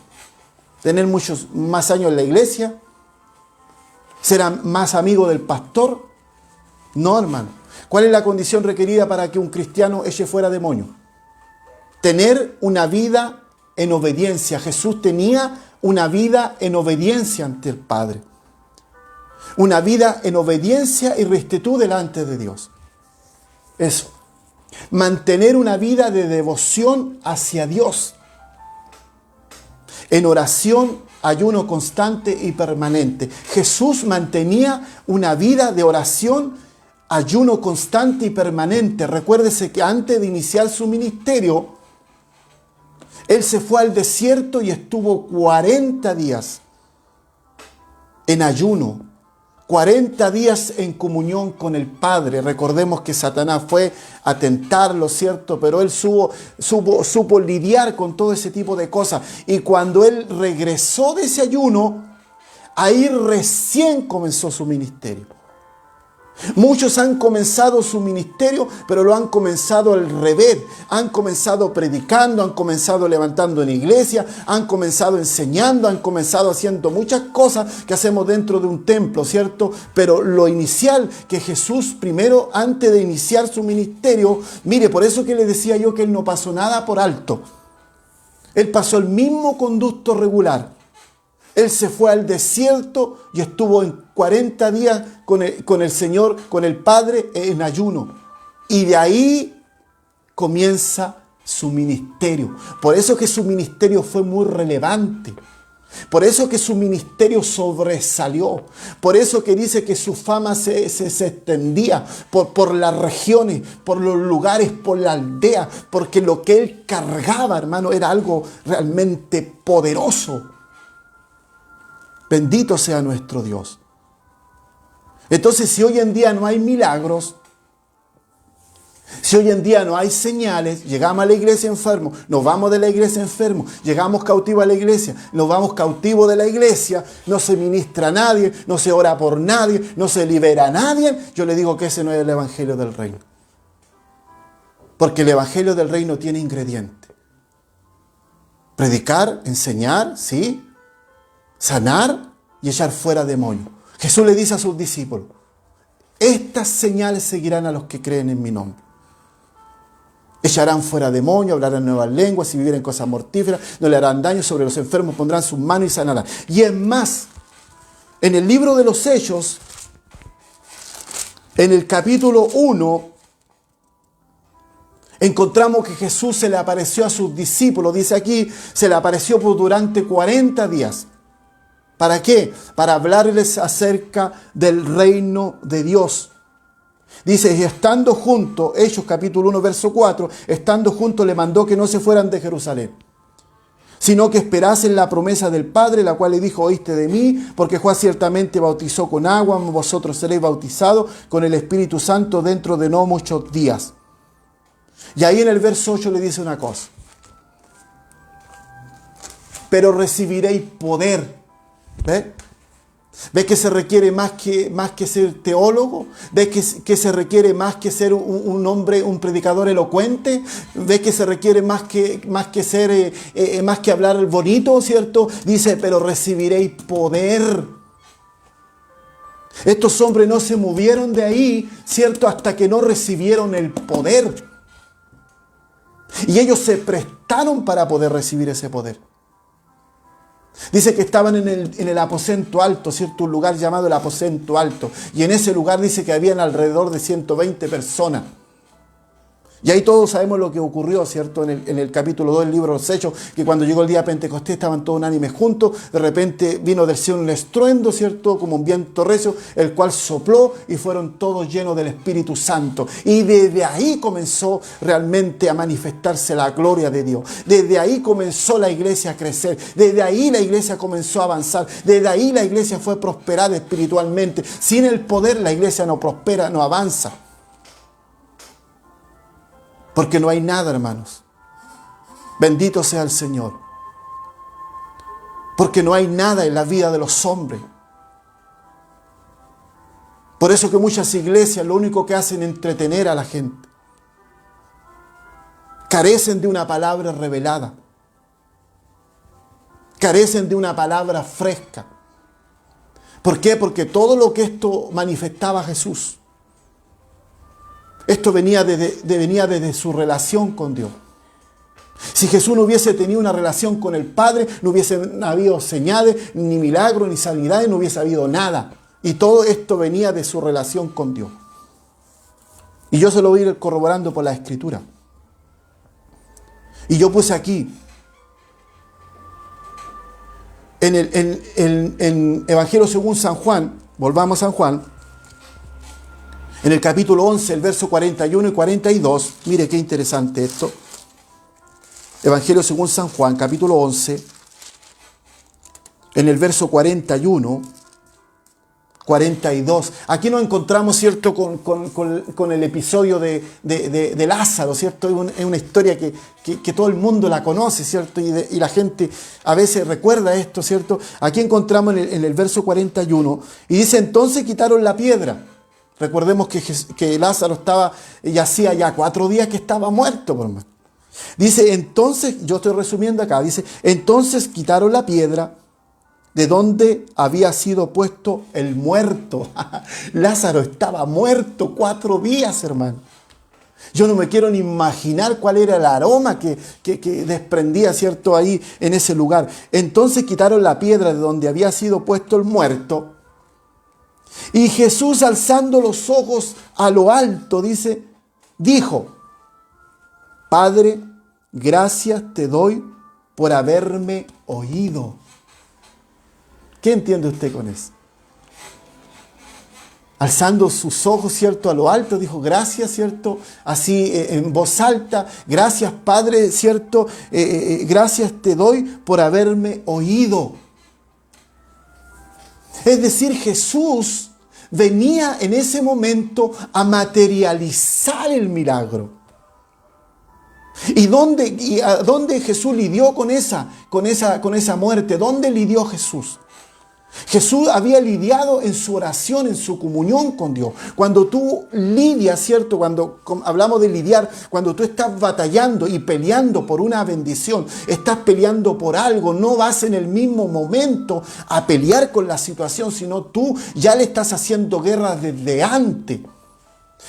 [SPEAKER 1] ¿Tener muchos más años en la iglesia? ¿Ser más amigo del pastor? No, hermano. ¿Cuál es la condición requerida para que un cristiano eche fuera demonios? Tener una vida en obediencia. Jesús tenía una vida en obediencia ante el Padre. Una vida en obediencia y rectitud delante de Dios. Eso. Mantener una vida de devoción hacia Dios. En oración, ayuno constante y permanente. Jesús mantenía una vida de oración, ayuno constante y permanente. Recuérdese que antes de iniciar su ministerio, Él se fue al desierto y estuvo 40 días en ayuno, 40 días en comunión con el Padre. Recordemos que Satanás fue a tentarlo, ¿cierto? Pero Él supo lidiar con todo ese tipo de cosas. Y cuando Él regresó de ese ayuno, ahí recién comenzó su ministerio. Muchos han comenzado su ministerio, pero lo han comenzado al revés. Han comenzado predicando, han comenzado levantando en iglesia, han comenzado enseñando, han comenzado haciendo muchas cosas que hacemos dentro de un templo, ¿cierto? Pero lo inicial que Jesús primero, antes de iniciar su ministerio, mire, por eso que le decía yo que Él no pasó nada por alto. Él pasó el mismo conducto regular. Él se fue al desierto y estuvo en 40 días con el Señor, con el Padre en ayuno. Y de ahí comienza su ministerio. Por eso que su ministerio fue muy relevante. Por eso que su ministerio sobresalió. Por eso que dice que su fama se extendía por las regiones, por los lugares, por la aldea. Porque lo que Él cargaba, hermano, era algo realmente poderoso. Bendito sea nuestro Dios. Entonces, si hoy en día no hay milagros, si hoy en día no hay señales, llegamos a la iglesia enfermos, nos vamos de la iglesia enfermos, llegamos cautivos a la iglesia, nos vamos cautivos de la iglesia, no se ministra a nadie, no se ora por nadie, no se libera a nadie, yo le digo que ese no es el evangelio del reino. Porque el evangelio del reino tiene ingredientes. Predicar, enseñar, sí. Sanar y echar fuera demonios. Jesús le dice a sus discípulos, estas señales seguirán a los que creen en mi nombre. Echarán fuera demonios, hablarán nuevas lenguas, si vivieren cosas mortíferas, no le harán daño, sobre los enfermos pondrán sus manos y sanarán. Y es más, en el libro de los Hechos, en el capítulo 1, encontramos que Jesús se le apareció a sus discípulos. Dice aquí, se le apareció durante 40 días. ¿Para qué? Para hablarles acerca del reino de Dios. Dice, y estando juntos, Hechos capítulo 1, verso 4, estando juntos le mandó que no se fueran de Jerusalén, sino que esperasen la promesa del Padre, la cual le dijo, oíste de mí, porque Juan ciertamente bautizó con agua, vosotros seréis bautizados con el Espíritu Santo dentro de no muchos días. Y ahí en el verso 8 le dice una cosa. Pero recibiréis poder. ¿Ves? ¿Ves que se requiere más que ser teólogo? ¿Ves que se requiere más que ser un hombre, un predicador elocuente? ¿Ves que se requiere más que hablar bonito, ¿cierto? Dice, pero recibiréis poder. Estos hombres no se movieron de ahí, ¿cierto? Hasta que no recibieron el poder. Y ellos se prestaron para poder recibir ese poder. Dice que estaban en el aposento alto, ¿cierto? Un lugar llamado el aposento alto. Y en ese lugar dice que habían alrededor de 120 personas. Y ahí todos sabemos lo que ocurrió, ¿cierto? En el capítulo 2 del libro de los Hechos, que cuando llegó el día de Pentecostés estaban todos unánimes juntos, de repente vino del cielo un estruendo, ¿cierto? Como un viento recio, el cual sopló y fueron todos llenos del Espíritu Santo. Y desde ahí comenzó realmente a manifestarse la gloria de Dios. Desde ahí comenzó la iglesia a crecer. Desde ahí la iglesia comenzó a avanzar. Desde ahí la iglesia fue prosperada espiritualmente. Sin el poder la iglesia no prospera, no avanza. Porque no hay nada, hermanos. Bendito sea el Señor. Porque no hay nada en la vida de los hombres. Por eso que muchas iglesias lo único que hacen es entretener a la gente. Carecen de una palabra revelada. Carecen de una palabra fresca. ¿Por qué? Porque todo lo que esto manifestaba Jesús, esto venía desde su relación con Dios. Si Jesús no hubiese tenido una relación con el Padre, no hubiese habido señales, ni milagros, ni sanidades, no hubiese habido nada. Y todo esto venía de su relación con Dios. Y yo se lo voy a ir corroborando por la Escritura. Y yo puse aquí, en el Evangelio según San Juan, volvamos a San Juan, en el capítulo 11, el verso 41 y 42, mire qué interesante esto. Evangelio según San Juan, capítulo 11, en el verso 41, 42. Aquí nos encontramos, ¿cierto?, con el episodio de Lázaro, ¿cierto? Es una historia que todo el mundo la conoce, ¿cierto? Y la gente a veces recuerda esto, ¿cierto? Aquí encontramos en el verso 41, y dice, entonces quitaron la piedra. Recordemos que Lázaro yacía ya 4 días que estaba muerto, por más. Dice, entonces, yo estoy resumiendo acá, dice, entonces quitaron la piedra de donde había sido puesto el muerto. Lázaro estaba muerto 4 días, hermano. Yo no me quiero ni imaginar cuál era el aroma que desprendía, ¿cierto?, ahí en ese lugar. Entonces quitaron la piedra de donde había sido puesto el muerto. Y Jesús, alzando los ojos a lo alto, dijo, Padre, gracias te doy por haberme oído. ¿Qué entiende usted con eso? Alzando sus ojos, ¿cierto?, a lo alto, dijo, gracias, ¿cierto?, así en voz alta, gracias, Padre, ¿cierto?, gracias te doy por haberme oído. Es decir, Jesús venía en ese momento a materializar el milagro. ¿Y a dónde Jesús lidió con esa muerte? ¿Dónde lidió Jesús? Jesús había lidiado en su oración, en su comunión con Dios. Cuando tú lidias, ¿cierto? Cuando hablamos de lidiar, cuando tú estás batallando y peleando por una bendición, estás peleando por algo, no vas en el mismo momento a pelear con la situación, sino tú ya le estás haciendo guerra desde antes.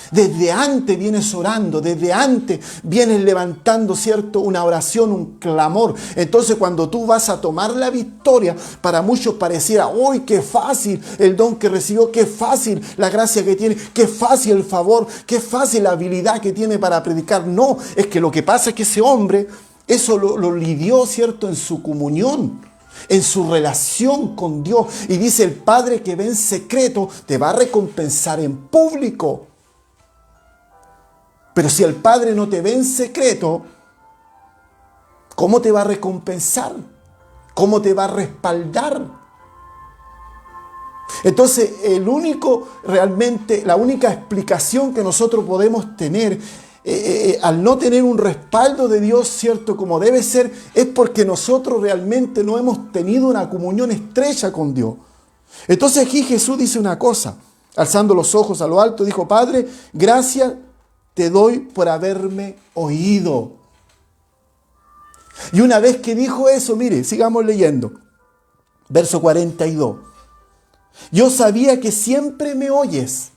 [SPEAKER 1] Desde antes vienes orando, desde antes vienes levantando, ¿cierto?, una oración, un clamor. Entonces cuando tú vas a tomar la victoria, para muchos pareciera, ¡uy, qué fácil el don que recibió! ¡Qué fácil la gracia que tiene! ¡Qué fácil el favor! ¡Qué fácil la habilidad que tiene para predicar! No, es que lo que pasa es que ese hombre, eso lo lidió, ¿cierto?, en su comunión, en su relación con Dios. Y dice, el Padre que ve en secreto te va a recompensar en público. Pero si el Padre no te ve en secreto, ¿cómo te va a recompensar? ¿Cómo te va a respaldar? Entonces, la única explicación que nosotros podemos tener al no tener un respaldo de Dios, ¿cierto?, como debe ser, es porque nosotros realmente no hemos tenido una comunión estrecha con Dios. Entonces aquí Jesús dice una cosa, alzando los ojos a lo alto, dijo, Padre, gracias te doy por haberme oído. Y una vez que dijo eso, mire, sigamos leyendo. Verso 42. Yo sabía que siempre me oyes,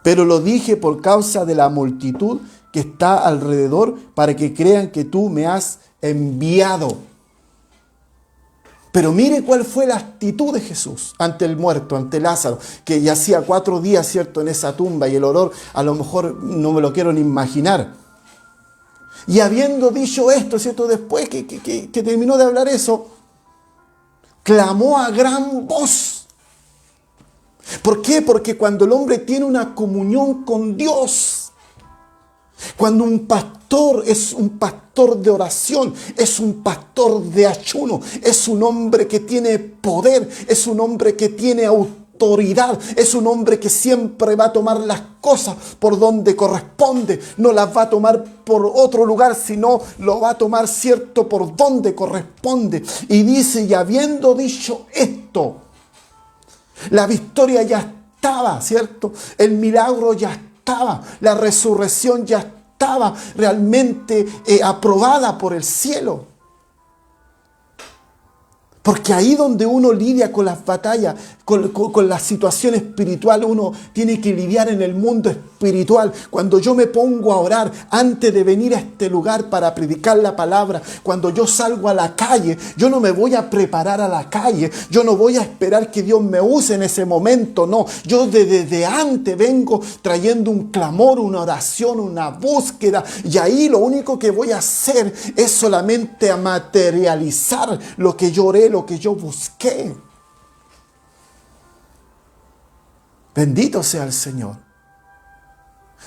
[SPEAKER 1] pero lo dije por causa de la multitud que está alrededor, para que crean que tú me has enviado. Pero mire cuál fue la actitud de Jesús ante el muerto, ante Lázaro, que yacía 4 días, ¿cierto?, en esa tumba, y el olor a lo mejor no me lo quiero ni imaginar. Y habiendo dicho esto, ¿cierto?, después que terminó de hablar eso, clamó a gran voz. ¿Por qué? Porque cuando el hombre tiene una comunión con Dios, cuando un pastor es un pastor de oración, es un pastor de ayuno, es un hombre que tiene poder, es un hombre que tiene autoridad, es un hombre que siempre va a tomar las cosas por donde corresponde, no las va a tomar por otro lugar, sino lo va a tomar, cierto, por donde corresponde. Y dice, y habiendo dicho esto, la victoria ya estaba, ¿cierto? El milagro ya estaba, la resurrección ya estaba realmente aprobada por el cielo. Porque ahí donde uno lidia con las batallas, con la situación espiritual, uno tiene que lidiar en el mundo espiritual. Cuando yo me pongo a orar antes de venir a este lugar para predicar la palabra, cuando yo salgo a la calle, yo no me voy a preparar a la calle, yo no voy a esperar que Dios me use en ese momento, no. Yo desde antes vengo trayendo un clamor, una oración, una búsqueda, y ahí lo único que voy a hacer es solamente a materializar lo que yo oré, lo que yo busqué. Bendito sea el Señor.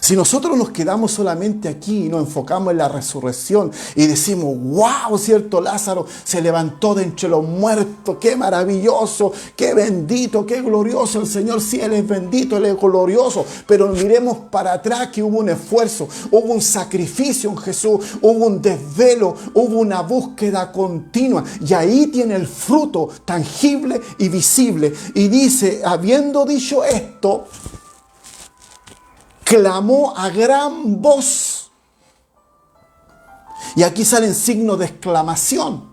[SPEAKER 1] Si nosotros nos quedamos solamente aquí y nos enfocamos en la resurrección y decimos, wow, cierto, Lázaro se levantó de entre los muertos, qué maravilloso, qué bendito, qué glorioso el Señor, sí, Él es bendito, Él es glorioso, pero miremos para atrás que hubo un esfuerzo, hubo un sacrificio en Jesús, hubo un desvelo, hubo una búsqueda continua, y ahí tiene el fruto tangible y visible. Y dice, habiendo dicho esto, clamó a gran voz. Y aquí salen signos de exclamación.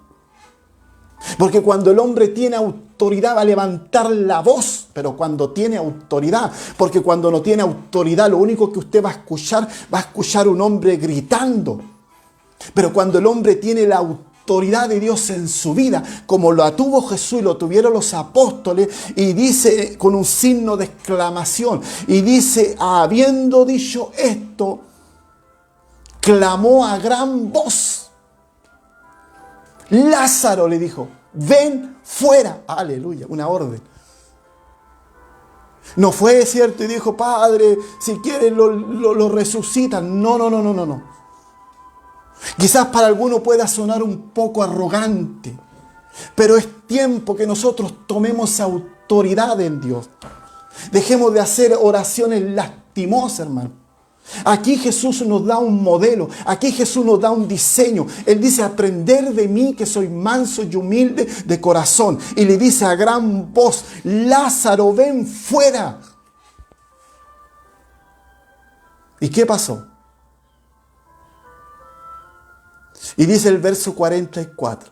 [SPEAKER 1] Porque cuando el hombre tiene autoridad va a levantar la voz. Pero cuando tiene autoridad, porque cuando no tiene autoridad, lo único que usted va a escuchar un hombre gritando. Pero cuando el hombre tiene la autoridad de Dios en su vida, como lo tuvo Jesús y lo tuvieron los apóstoles, y dice con un signo de exclamación, y dice, habiendo dicho esto, clamó a gran voz. Lázaro, le dijo, ven fuera. Aleluya, una orden. No fue, cierto, y dijo, Padre, si quieres lo resucitan. No. Quizás para alguno pueda sonar un poco arrogante, pero es tiempo que nosotros tomemos autoridad en Dios. Dejemos de hacer oraciones lastimosas, hermano. Aquí Jesús nos da un modelo, aquí Jesús nos da un diseño. Él dice, aprender de mí que soy manso y humilde de corazón. Y le dice a gran voz, Lázaro, ven fuera. ¿Y qué pasó? Y dice el verso 44.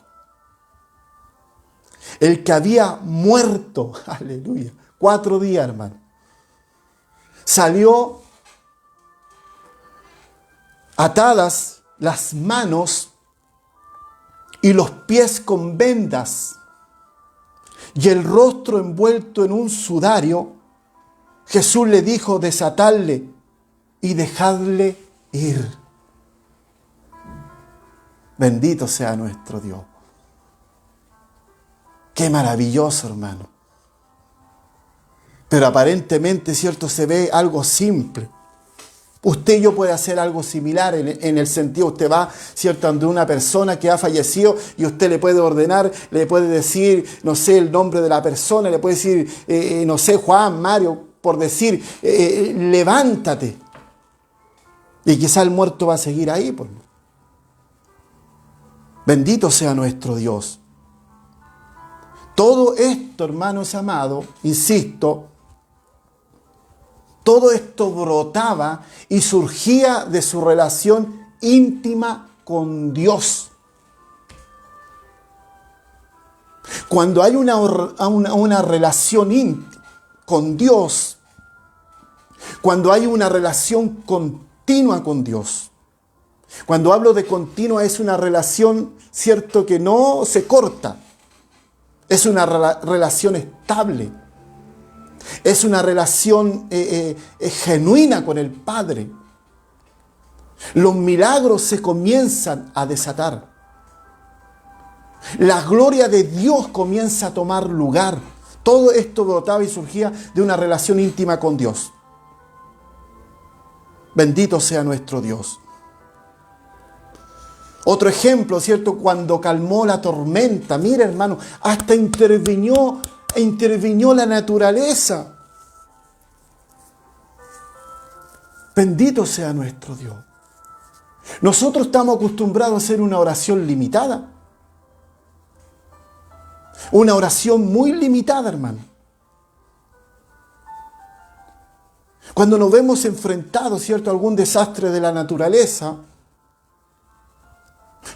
[SPEAKER 1] El que había muerto, aleluya, 4 días, hermano, salió atadas las manos y los pies con vendas y el rostro envuelto en un sudario. Jesús le dijo, desatadle y dejadle ir. Bendito sea nuestro Dios. Qué maravilloso, hermano. Pero aparentemente, cierto, se ve algo simple. Usted y yo puede hacer algo similar en el sentido, usted va, cierto, ante una persona que ha fallecido y usted le puede ordenar, le puede decir, no sé, el nombre de la persona, le puede decir, no sé, Juan, Mario, por decir, levántate. Y quizá el muerto va a seguir ahí, pues. Bendito sea nuestro Dios. Todo esto, hermanos amados, insisto, todo esto brotaba y surgía de su relación íntima con Dios. Cuando hay una relación íntima con Dios, cuando hay una relación continua con Dios, cuando hablo de continua es una relación, cierto, que no se corta. Es una relación estable. Es una relación genuina con el Padre. Los milagros se comienzan a desatar. La gloria de Dios comienza a tomar lugar. Todo esto brotaba y surgía de una relación íntima con Dios. Bendito sea nuestro Dios. Otro ejemplo, ¿cierto? Cuando calmó la tormenta. Mira, hermano, hasta intervinió la naturaleza. Bendito sea nuestro Dios. Nosotros estamos acostumbrados a hacer una oración limitada. Una oración muy limitada, hermano. Cuando nos vemos enfrentados, ¿cierto?, a algún desastre de la naturaleza,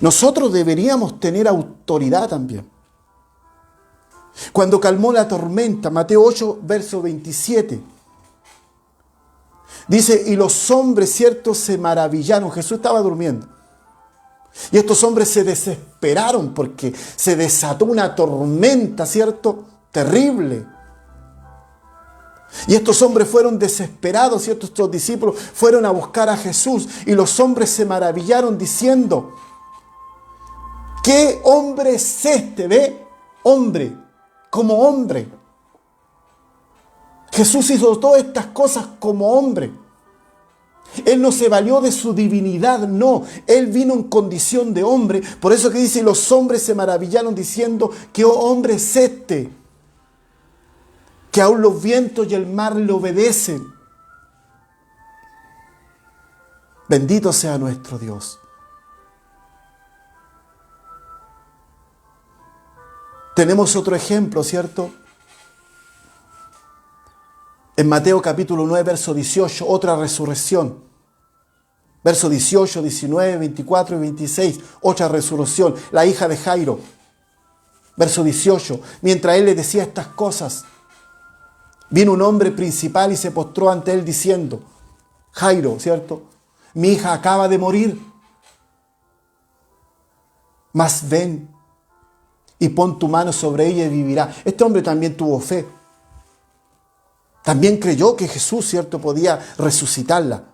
[SPEAKER 1] nosotros deberíamos tener autoridad también. Cuando calmó la tormenta, Mateo 8, verso 27, dice, y los hombres, ¿cierto?, se maravillaron. Jesús estaba durmiendo. Y estos hombres se desesperaron porque se desató una tormenta, ¿cierto?, terrible. Y estos hombres fueron desesperados, ¿cierto? Estos discípulos fueron a buscar a Jesús y los hombres se maravillaron diciendo, ¿qué hombre es este? ¿Ve? Hombre, como hombre. Jesús hizo todas estas cosas como hombre. Él no se valió de su divinidad, no. Él vino en condición de hombre. Por eso que dice, los hombres se maravillaron diciendo, ¿qué hombre es este? Que aún los vientos y el mar le obedecen. Bendito sea nuestro Dios. Tenemos otro ejemplo, ¿cierto? En Mateo capítulo 9, verso 18, otra resurrección. Verso 18, 19, 24 y 26, otra resurrección. La hija de Jairo. Verso 18, mientras él le decía estas cosas, vino un hombre principal y se postró ante él diciendo, Jairo, ¿cierto? Mi hija acaba de morir. Mas ven y pon tu mano sobre ella y vivirá. Este hombre también tuvo fe. También creyó que Jesús, ¿cierto?, podía resucitarla.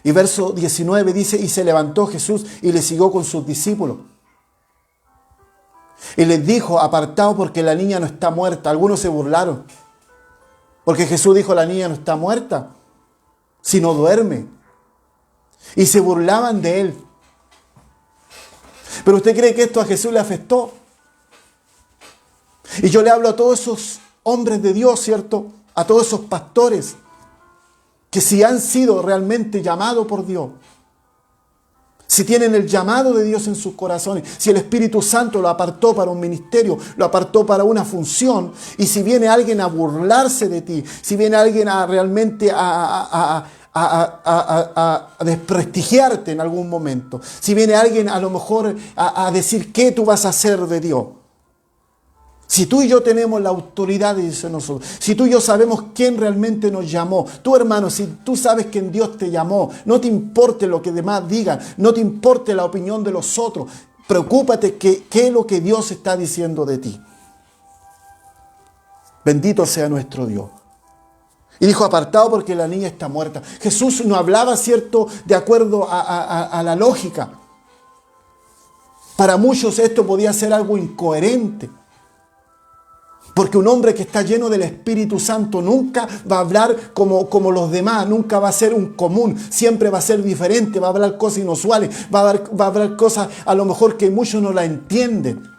[SPEAKER 1] Y verso 19 dice, y se levantó Jesús y le siguió con sus discípulos. Y les dijo, apartaos porque la niña no está muerta. Algunos se burlaron. Porque Jesús dijo, la niña no está muerta, sino duerme. Y se burlaban de él. Pero ¿usted cree que esto a Jesús le afectó? Y yo le hablo a todos esos hombres de Dios, ¿cierto? A todos esos pastores que si han sido realmente llamados por Dios, si tienen el llamado de Dios en sus corazones, si el Espíritu Santo lo apartó para un ministerio, lo apartó para una función, y si viene alguien a burlarse de ti, si viene alguien a realmente a desprestigiarte en algún momento, si viene alguien a lo mejor a decir qué tú vas a hacer de Dios, si tú y yo tenemos la autoridad, dice nosotros, si tú y yo sabemos quién realmente nos llamó, tú hermano, si tú sabes que Dios te llamó, no te importe lo que demás digan, no te importe la opinión de los otros, preocúpate qué es lo que Dios está diciendo de ti. Bendito sea nuestro Dios. Y dijo, apartado porque la niña está muerta. Jesús no hablaba, ¿cierto?, de acuerdo a la lógica. Para muchos esto podía ser algo incoherente. Porque un hombre que está lleno del Espíritu Santo nunca va a hablar como los demás, nunca va a ser un común, siempre va a ser diferente, va a hablar cosas inusuales, va a hablar cosas a lo mejor que muchos no la entienden.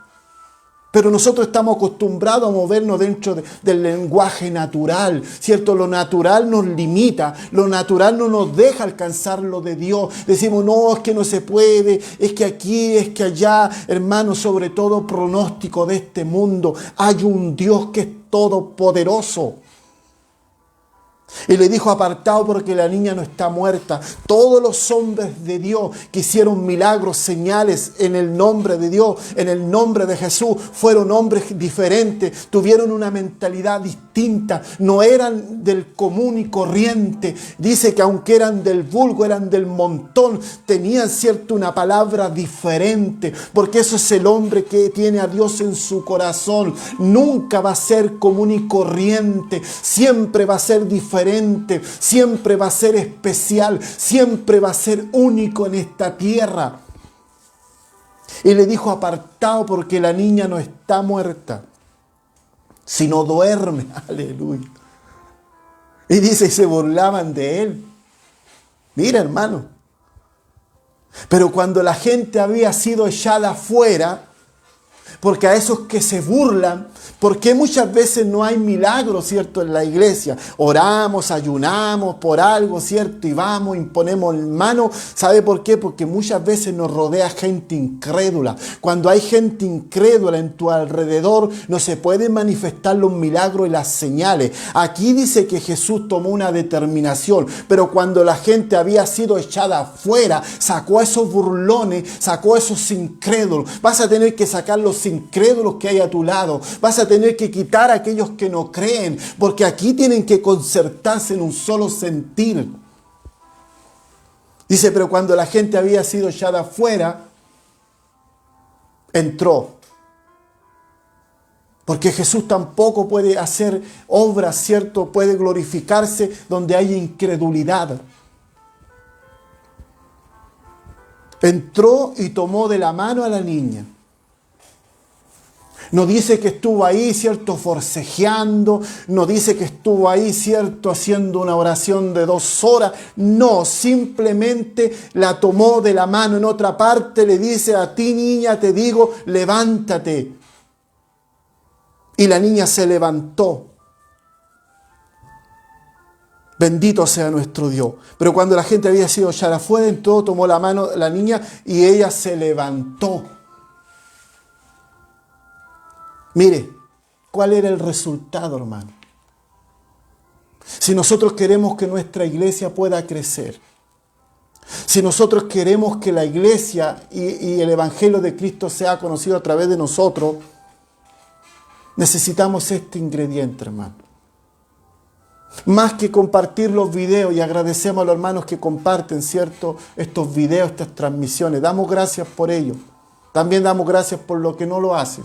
[SPEAKER 1] Pero nosotros estamos acostumbrados a movernos dentro del lenguaje natural, ¿cierto? Lo natural nos limita, lo natural no nos deja alcanzar lo de Dios. Decimos, no, es que no se puede, es que aquí, es que allá. Hermanos, sobre todo pronóstico de este mundo, hay un Dios que es todopoderoso. Y le dijo: apartado, porque la niña no está muerta. Todos los hombres de Dios que hicieron milagros, señales en el nombre de Dios, en el nombre de Jesús, fueron hombres diferentes, tuvieron una mentalidad distinta, no eran del común y corriente. Dice que aunque eran del vulgo, eran del montón, tenían cierto una palabra diferente, porque eso es el hombre que tiene a Dios en su corazón. Nunca va a ser común y corriente, siempre va a ser diferente. Siempre va a ser especial, siempre va a ser único en esta tierra. Y le dijo: apartado, porque la niña no está muerta, sino duerme. Aleluya. Y dice: y se burlaban de él. Mira, hermano. Pero cuando la gente había sido echada afuera, porque a esos que se burlan, porque muchas veces no hay milagros, ¿cierto?, en la iglesia. Oramos, ayunamos por algo, ¿cierto?, y vamos, imponemos manos. ¿Sabe por qué? Porque muchas veces nos rodea gente incrédula. Cuando hay gente incrédula en tu alrededor, no se pueden manifestar los milagros y las señales. Aquí dice que Jesús tomó una determinación, pero cuando la gente había sido echada afuera, sacó a esos burlones, sacó a esos incrédulos. Vas a tener que sacar los incrédulos que hay a tu lado. Vas a tener que quitar a aquellos que no creen, porque aquí tienen que concertarse en un solo sentir. Dice: pero cuando la gente había sido echada afuera, entró. Porque Jesús tampoco puede hacer obras, ¿cierto?, puede glorificarse donde hay incredulidad. Entró y tomó de la mano a la niña. No dice que estuvo ahí, ¿cierto?, forcejeando. No dice que estuvo ahí, ¿cierto?, haciendo una oración de 2 horas. No, simplemente la tomó de la mano. En otra parte le dice: a ti, niña, te digo, levántate. Y la niña se levantó. Bendito sea nuestro Dios. Pero cuando la gente había sido echada afuera, entró, tomó la mano de la niña y ella se levantó. Mire, ¿cuál era el resultado, hermano? Si nosotros queremos que nuestra iglesia pueda crecer, si nosotros queremos que la iglesia y el Evangelio de Cristo sea conocido a través de nosotros, necesitamos este ingrediente, hermano. Más que compartir los videos, y agradecemos a los hermanos que comparten, ¿cierto?, estos videos, estas transmisiones. Damos gracias por ello. También damos gracias por lo que no lo hacen.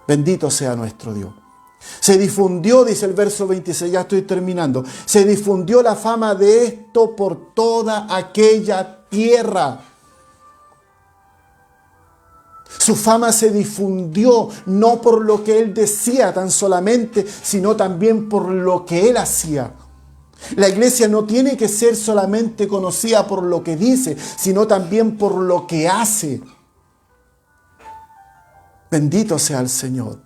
[SPEAKER 1] Bendito sea nuestro Dios. Se difundió, dice el verso 26, ya estoy terminando. Se difundió la fama de esto por toda aquella tierra. Su fama se difundió no por lo que él decía tan solamente, sino también por lo que él hacía. La iglesia no tiene que ser solamente conocida por lo que dice, sino también por lo que hace. Bendito sea el Señor.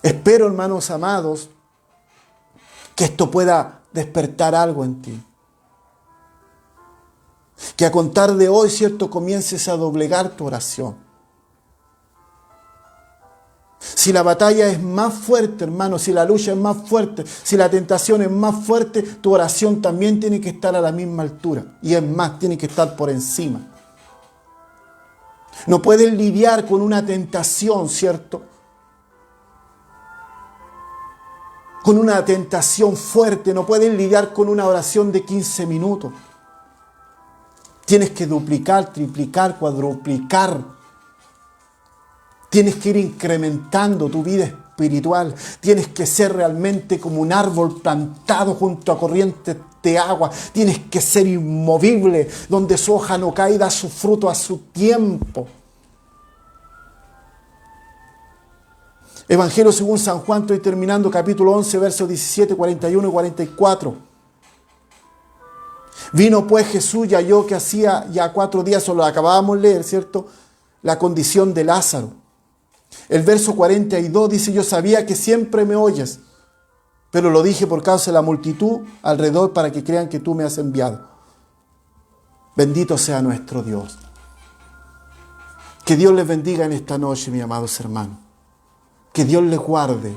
[SPEAKER 1] Espero, hermanos amados, que esto pueda despertar algo en ti. Que a contar de hoy, ¿cierto?, comiences a doblegar tu oración. Si la batalla es más fuerte, hermano, si la lucha es más fuerte, si la tentación es más fuerte, tu oración también tiene que estar a la misma altura. Y es más, tiene que estar por encima. No puedes lidiar con una tentación, ¿cierto?, con una tentación fuerte. No puedes lidiar con una oración de 15 minutos. Tienes que duplicar, triplicar, cuadruplicar. Tienes que ir incrementando tu vida espiritual. Tienes que ser realmente como un árbol plantado junto a corrientes de agua. Tienes que ser inmovible, donde su hoja no cae, da su fruto a su tiempo. Evangelio según San Juan, estoy terminando, capítulo 11, versos 17, 41 y 44. Vino pues Jesús y halló que hacía ya 4 días, o lo acabábamos de leer, ¿cierto?, la condición de Lázaro. El verso 42 dice: yo sabía que siempre me oyes, pero lo dije por causa de la multitud alrededor, para que crean que tú me has enviado. Bendito sea nuestro Dios. Que Dios les bendiga en esta noche, mis amados hermanos. Que Dios les guarde.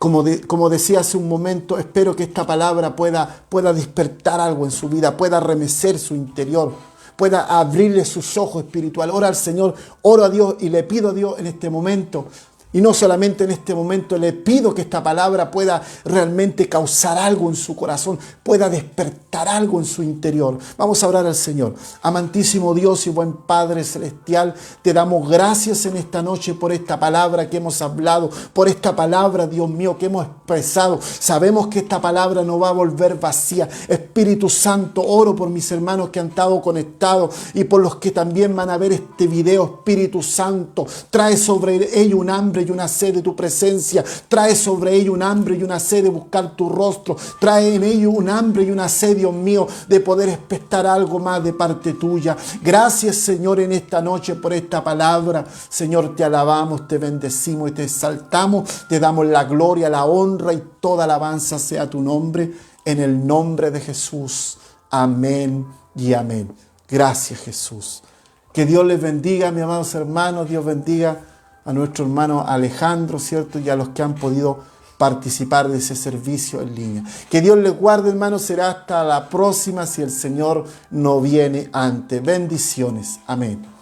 [SPEAKER 1] Como decía hace un momento, espero que esta palabra pueda despertar algo en su vida, pueda remecer su interior, pueda abrirle sus ojos espirituales. Ora al Señor, oro a Dios y le pido a Dios en este momento. Y no solamente en este momento, le pido que esta palabra pueda realmente causar algo en su corazón, pueda despertar algo en su interior. Vamos a orar al Señor. Amantísimo Dios y buen Padre Celestial, te damos gracias en esta noche por esta palabra que hemos hablado, por esta palabra, Dios mío, que hemos expresado. Sabemos que esta palabra no va a volver vacía. Espíritu Santo, oro por mis hermanos que han estado conectados y por los que también van a ver este video. Espíritu Santo, trae sobre ellos un hambre y una sed de tu presencia, trae sobre ellos un hambre y una sed de buscar tu rostro, trae en ellos un hambre y una sed, Dios mío, de poder expectar algo más de parte tuya. Gracias, Señor, en esta noche por esta palabra. Señor, te alabamos, te bendecimos y te exaltamos, te damos la gloria, la honra y toda alabanza sea tu nombre, en el nombre de Jesús. Amén y amén. Gracias, Jesús. Que Dios les bendiga, mis amados hermanos. Dios bendiga a nuestro hermano Alejandro, ¿cierto? Y a los que han podido participar de ese servicio en línea. Que Dios les guarde, hermanos. Será hasta la próxima si el Señor no viene antes. Bendiciones. Amén.